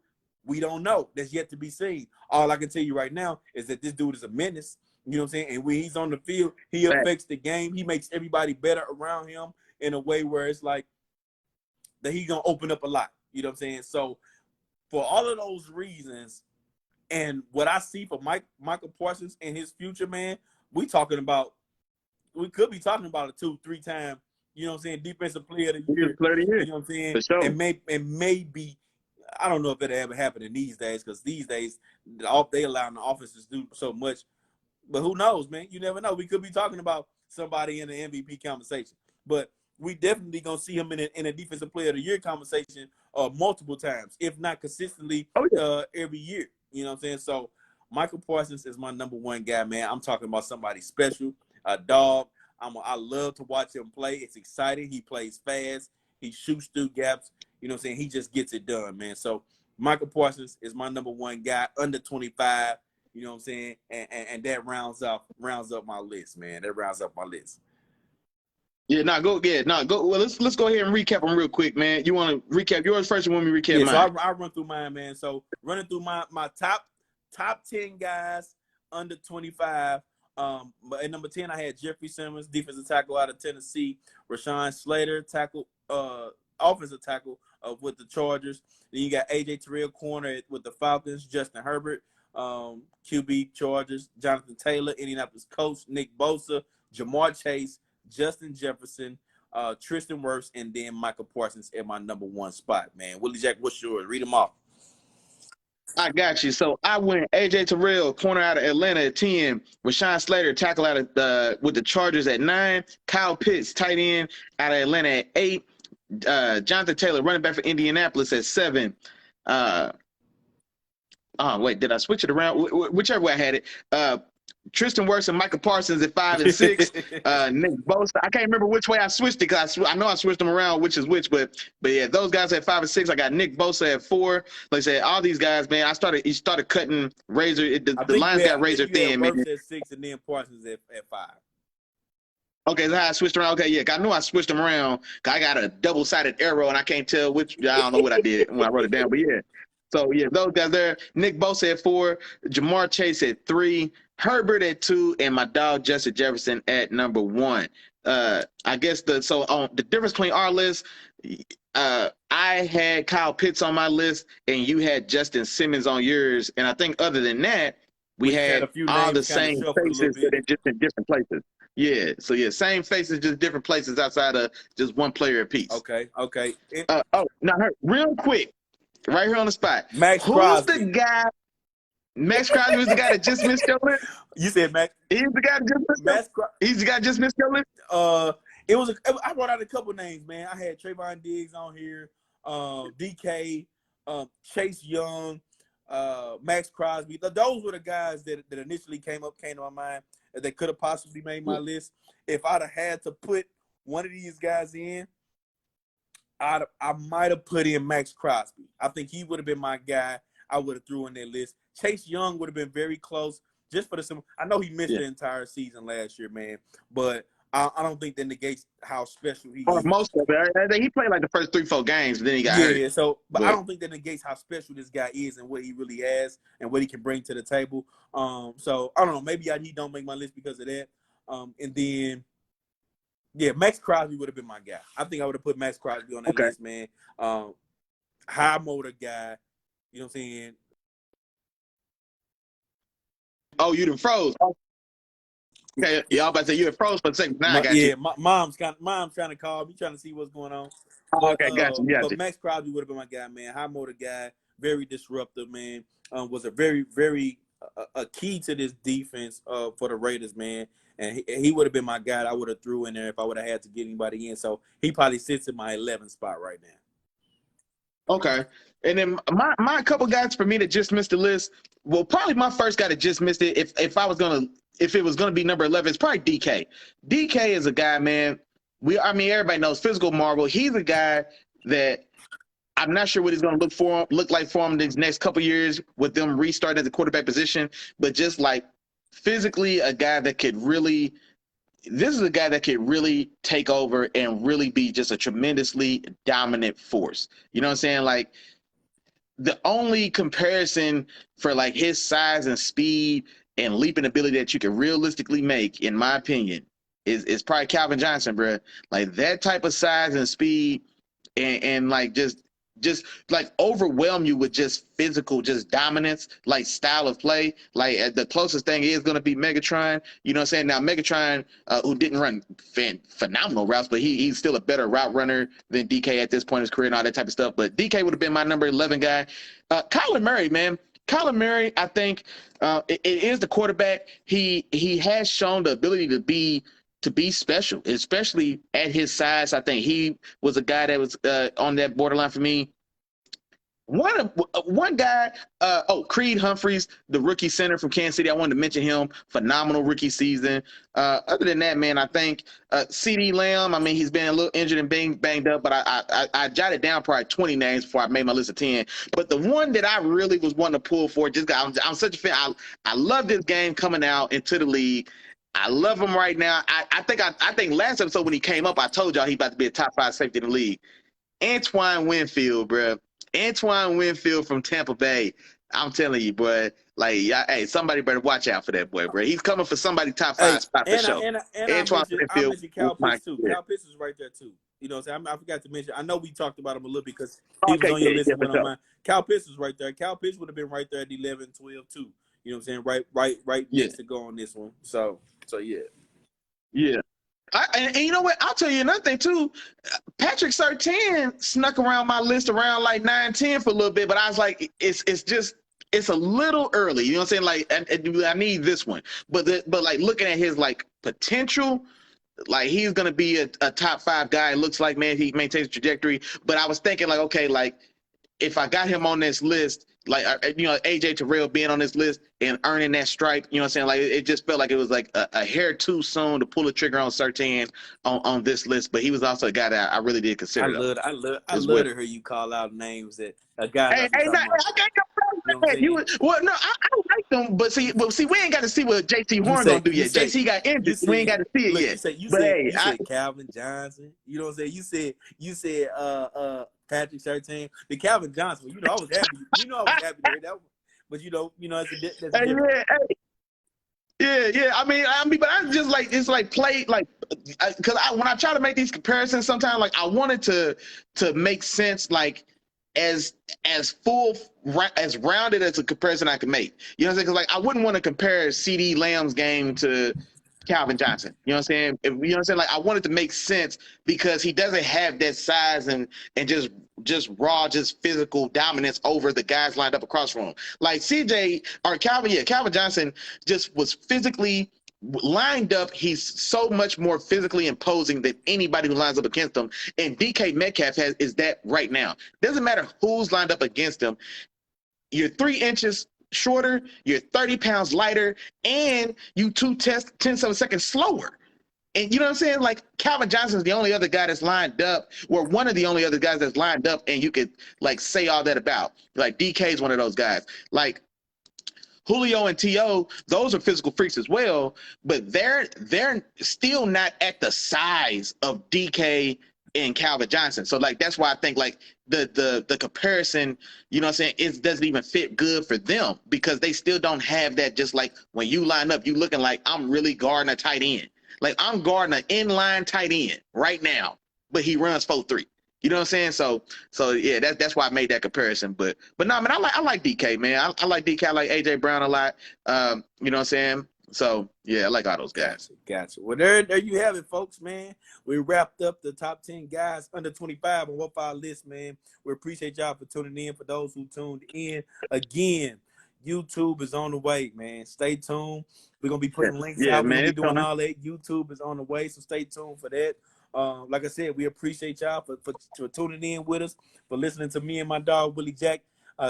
We don't know. That's yet to be seen. All I can tell you right now is that this dude is a menace. You know what I'm saying? And when he's on the field, he affects the game. He makes everybody better around him in a way where it's like that he's going to open up a lot. You know what I'm saying? So for all of those reasons, and what I see for Michael Parsons and his future, man, we could be talking about a 2-3 time, you know what I'm saying, defensive player of the year. You know what I'm saying? For sure. And maybe, I don't know if it'll ever happen in these days, because these days they allow the offenses to do so much. But who knows, man? You never know. We could be talking about somebody in the MVP conversation. But we definitely gonna see him in a defensive player of the year conversation multiple times, if not consistently every year. You know what I'm saying? So Michael Parsons is my number one guy, man. I'm talking about somebody special, a dog. I love to watch him play. It's exciting. He plays fast. He shoots through gaps. You know what I'm saying? He just gets it done, man. So Michael Parsons is my number one guy, under 25. You know what I'm saying? And that rounds up my list, man. That rounds up my list. Yeah, go. Well, let's go ahead and recap them real quick, man. You want to recap yours first, or want me to recap mine? So I run through mine, man. So running through my top 10 guys under 25. But at number 10, I had Jeffrey Simmons, defensive tackle out of Tennessee. Rashawn Slater, offensive tackle with the Chargers. Then you got AJ Terrell, corner with the Falcons. Justin Herbert, QB Chargers. Jonathan Taylor, Indianapolis Colts. Nick Bosa, Jamar Chase, Justin Jefferson, Tristan Wirfs, and then Michael Parsons at my number one spot, man. Willie Jack, what's yours? Read them off. I got you. So I went AJ Terrell, corner out of Atlanta at 10. Rashawn Slater, tackle out of with the Chargers at 9. Kyle Pitts, tight end out of Atlanta at 8. Jonathan Taylor, running back for Indianapolis at 7. Wait, did I switch it around? Whichever way I had it. Tristan Wirfs and Michael Parsons at 5 and 6. Nick Bosa. I can't remember which way I switched it, because I know I switched them around, which is which. But yeah, those guys at 5 and 6. I got Nick Bosa at 4. Like I said, all these guys, man. He started cutting razor. The lines got razor thin, man. Wirfs at 6 and then Parsons at 5. Okay, that's how I switched around. Okay, yeah, I knew I switched them around. I got a double-sided arrow, and I can't tell which. I don't know what I did when I wrote it down, but yeah. So, yeah, those guys there. Nick Bosa at 4, Jamar Chase at 3, Herbert at 2, and my dog Justin Jefferson at number 1. I guess the difference between our list, I had Kyle Pitts on my list, and you had Justin Simmons on yours. And I think other than that, we had all the same faces, but just in different places. Yeah, so yeah, same faces, just different places outside of just one player apiece. Okay. Now, real quick, right here on the spot. Who's the guy? Max Crosby was the guy that just missed your list? You said Max? He's the guy that just missed your list? He's the guy that just missed your list? I brought out a couple names, man. I had Trayvon Diggs on here, DK, Chase Young, Max Crosby. Those were the guys that initially came to my mind. that could have possibly made my list. If I'd have had to put one of these guys in, I might have put in Max Crosby. I think he would have been my guy. I would have threw in that list. Chase Young would have been very close, just for the simple. I know he missed the entire season last year, man, but I don't think that negates how special he is. Most of it. He played like the first 3-4 games, and then he got hurt. Yeah, so, but I don't think that negates how special this guy is and what he really has and what he can bring to the table. So I don't know. Maybe he don't make my list because of that. And then, yeah, Max Crosby would have been my guy. I think I would have put Max Crosby on that list, man. High motor guy. You know what I'm saying? Oh, you done froze. Okay, y'all about to say you had froze for a second. Now I got you. Mom's trying to call me, trying to see what's going on. Okay, got you. But Max Crosby would have been my guy, man. High motor guy, very disruptive, man. Was a very, very a key to this defense for the Raiders, man. And he would have been my guy. I would have threw in there if I would have had to get anybody in. So he probably sits in my 11th spot right now. Okay. And then my couple guys for me that just missed the list. Well, probably my first guy that just missed it. If it was gonna be number 11, it's probably DK. DK is a guy, man. Everybody knows physical marvel. He's a guy that I'm not sure what he's gonna look like for him these next couple years with them restarting at the quarterback position. But just like physically, a guy that could really. This is a guy that could really take over and really be just a tremendously dominant force. You know what I'm saying? Like, the only comparison for like his size and speed and leaping ability that you can realistically make, in my opinion, is probably Calvin Johnson, bro. Like that type of size and speed and like just like overwhelm you with just physical, just dominance, like style of play. Like the closest thing is going to be Megatron. You know what I'm saying? Now Megatron, who didn't run phenomenal routes, but he's still a better route runner than DK at this point in his career and all that type of stuff. But DK would have been my number 11 guy. Kyler Murray, man. Kyler Murray, I think it is the quarterback. He has shown the ability to be special, especially at his size. I think he was a guy that was on that borderline for me. One guy, Creed Humphreys, the rookie center from Kansas City. I wanted to mention him. Phenomenal rookie season. Other than that, man, I think CeeDee Lamb. I mean, he's been a little injured and banged up, but I jotted down probably 20 names before I made my list of 10. But the one that I really was wanting to pull for, I'm such a fan. I love this game coming out into the league. I love him right now. I think last episode when he came up, I told y'all he about to be a top 5 safety in the league. Antoine Winfield, bro. Antoine Winfield from Tampa Bay. I'm telling you, boy. Like, hey, somebody better watch out for that boy, bro. He's coming for somebody top 5 spot for sure. And Antoine I mentioned Cal Pitts too. Cal Pitts is right there too. You know what I'm saying? I forgot to mention. I know we talked about him a little because he was on your list. On Cal Pitts is right there. Cal Pitts would have been right there at 11, 12 too. You know what I'm saying? Right next to go on this one. So yeah. Yeah. And you know what? I'll tell you another thing too. Patrick Surtain snuck around my list around like 9, 10 for a little bit, but I was like, it's a little early. You know what I'm saying? Like, I need this one. But like looking at his like potential, like he's gonna be a top 5 guy. It looks like, man, he maintains the trajectory. But I was thinking like, okay, like if I got him on this list, like, you know, AJ Terrell being on this list and earning that stripe, you know what I'm saying? Like, it just felt like it was like a hair too soon to pull a trigger on Surtain on this list. But he was also a guy that I really did consider. I love to hear you call out names that a guy. Hey, I got well, no, I like them, but see, we ain't got to see what JT Horn gonna do yet. JT got injured, we ain't got to see it yet. You said Calvin Johnson. You know what I'm saying? You said Patrick Surtain, the Calvin Johnson. You know, I was happy. You know, I was happy to hear that one. But you know, that's a different. Yeah. I mean, but I just like it's like play like because when I try to make these comparisons, sometimes like I wanted to make sense like as rounded as a comparison I could make. You know what I'm saying? Because like I wouldn't want to compare CeeDee Lamb's game to Calvin Johnson. You know what I'm saying? You know what I'm saying? Like I wanted to make sense because he doesn't have that size and just raw, just physical dominance over the guys lined up across from him. Like Calvin Johnson just was physically lined up. He's so much more physically imposing than anybody who lines up against him. And DK Metcalf is that right now. Doesn't matter who's lined up against him. You're 3 inches shorter, you're 30 pounds lighter, and you 10 seconds slower. And you know what I'm saying? Like Calvin Johnson's the only other guy that's lined up, or one of the only other guys that's lined up, and you could like say all that about. Like DK's one of those guys. Like Julio and T.O., those are physical freaks as well, but they're still not at the size of DK and Calvin Johnson. So like that's why I think like the comparison, you know what I'm saying, it doesn't even fit good for them because they still don't have that. Just like when you line up, you looking like I'm really guarding a tight end. Like I'm guarding an inline tight end right now, but he runs 4.3. You know what I'm saying? So yeah, that's why I made that comparison. But no, man, I like DK, man. I like DK. I like AJ Brown a lot. You know what I'm saying? So yeah, I like all those guys. Gotcha. Well, there you have it, folks, man. We wrapped up the top 10 guys under 25 on What Fire list, man. We appreciate y'all for tuning in. For those who tuned in, again, YouTube is on the way, man. Stay tuned. We're gonna be putting links out. We're gonna be doing all that. YouTube is on the way, so stay tuned for that. Like I said, we appreciate y'all for tuning in with us, for listening to me and my dog Willie Jack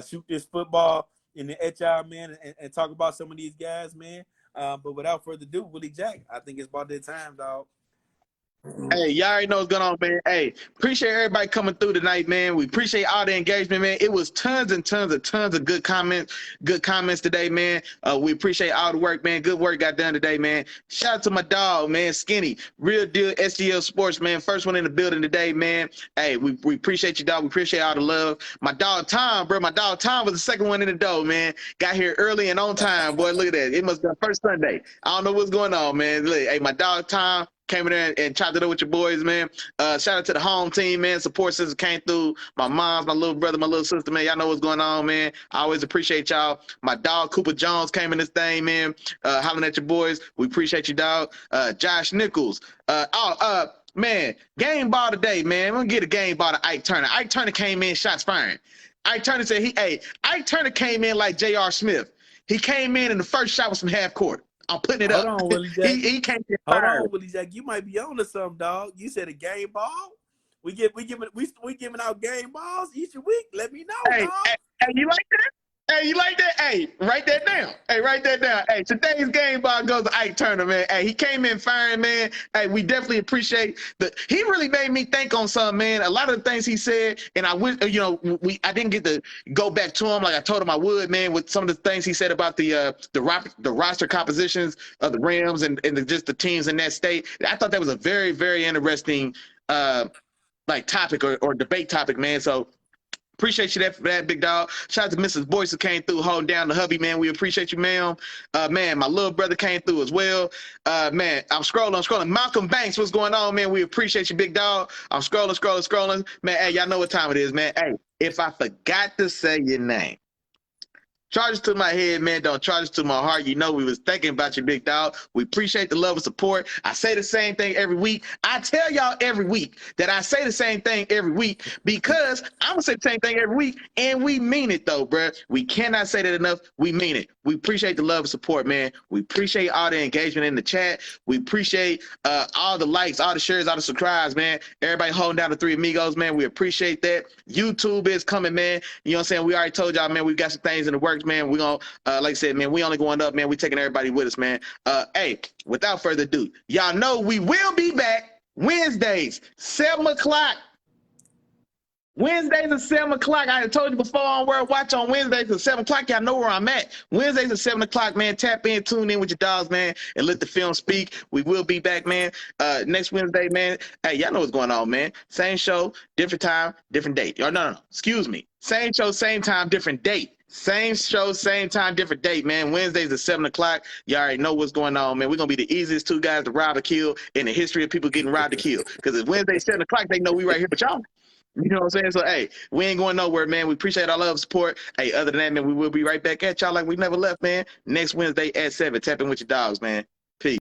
shoot this football in the HR, man, and talk about some of these guys, man. But without further ado, Willie Jack, I think it's about that time, dog. Hey, y'all already know what's going on, man. Hey, appreciate everybody coming through tonight, man. We appreciate all the engagement, man. It was tons and tons of good comments today, man. We appreciate all the work, man. Good work got done today, man. Shout out to my dog, man, Skinny. Real deal SGL Sports, man. First one in the building today, man. Hey, we appreciate you, dog. We appreciate all the love. My dog Tom, bro. My dog Tom was the second one in the door, man. Got here early and on time, boy. Look at that. It must be first Sunday. I don't know what's going on, man. Look, hey, my dog Tom came in there and chopped it up with your boys, man. Shout out to the home team, man. Support system came through. My moms, my little brother, my little sister, man. Y'all know what's going on, man. I always appreciate y'all. My dog, Cooper Jones, came in this thing, man. Hollering at your boys. We appreciate you, dog. Josh Nichols. Man, game ball today, man. We're going to get a game ball to Ike Turner. Ike Turner came in, shots firing. Ike Turner said, Ike Turner came in like J.R. Smith. He came in and the first shot was from half court. I'm putting it up. Hold on, Willie Jack. he can't get fired. Hold on, Willie Jack. You might be on to something, dog. You said a game ball. We giving out game balls each week. Let me know, dog. Hey, you like that? Hey, you like that? Hey, write that down. Hey, today's game ball goes to Ike Turner, man. Hey, he came in firing, man. Hey, we definitely appreciate he really made me think on something, man. A lot of the things he said, and I wish, you know, I didn't get to go back to him like I told him I would, man, with some of the things he said about the roster compositions of the Rams and just the teams in that state. I thought that was a very, very interesting like topic or debate topic, man. So appreciate you for that, big dog. Shout out to Mrs. Boyce who came through holding down the hubby, man. We appreciate you, ma'am. Man, my little brother came through as well. Man, I'm scrolling. Malcolm Banks, what's going on, man? We appreciate you, big dog. I'm scrolling. Man, hey, y'all know what time it is, man. Hey, if I forgot to say your name, charges to my head, man. Don't charge to my heart. You know we was thinking about you, big dog. We appreciate the love and support. I say the same thing every week. I tell y'all every week that I say the same thing every week because I'm going to say the same thing every week, and we mean it, though, bro. We cannot say that enough. We mean it. We appreciate the love and support, man. We appreciate all the engagement in the chat. We appreciate all the likes, all the shares, all the subscribes, man. Everybody holding down the Three Amigos, man. We appreciate that. YouTube is coming, man. You know what I'm saying? We already told y'all, man, we've got some things in the works, man. We're going to, like I said, man, we only going up, man. We taking everybody with us, man. Hey, without further ado, y'all know we will be back Wednesdays, 7 o'clock. Wednesdays at 7 o'clock. I had told you before on World Watch on Wednesdays at 7 o'clock. Y'all know where I'm at. Wednesdays at 7 o'clock, man. Tap in, tune in with your dogs, man, and let the film speak. We will be back, man. Next Wednesday, man. Hey, y'all know what's going on, man. Same show, different time, different date. No. Excuse me. Same show, same time, different date. Same show, same time, different date, man. Wednesdays at 7 o'clock. Y'all already know what's going on, man. We're going to be the easiest two guys to rob or kill in the history of people getting robbed or killed. Because it's Wednesday, 7 o'clock, they know we right here with y'all. You know what I'm saying? So, hey, we ain't going nowhere, man. We appreciate our love and support. Hey, other than that, man, we will be right back at y'all like we never left, man. Next Wednesday at 7. Tap in with your dogs, man.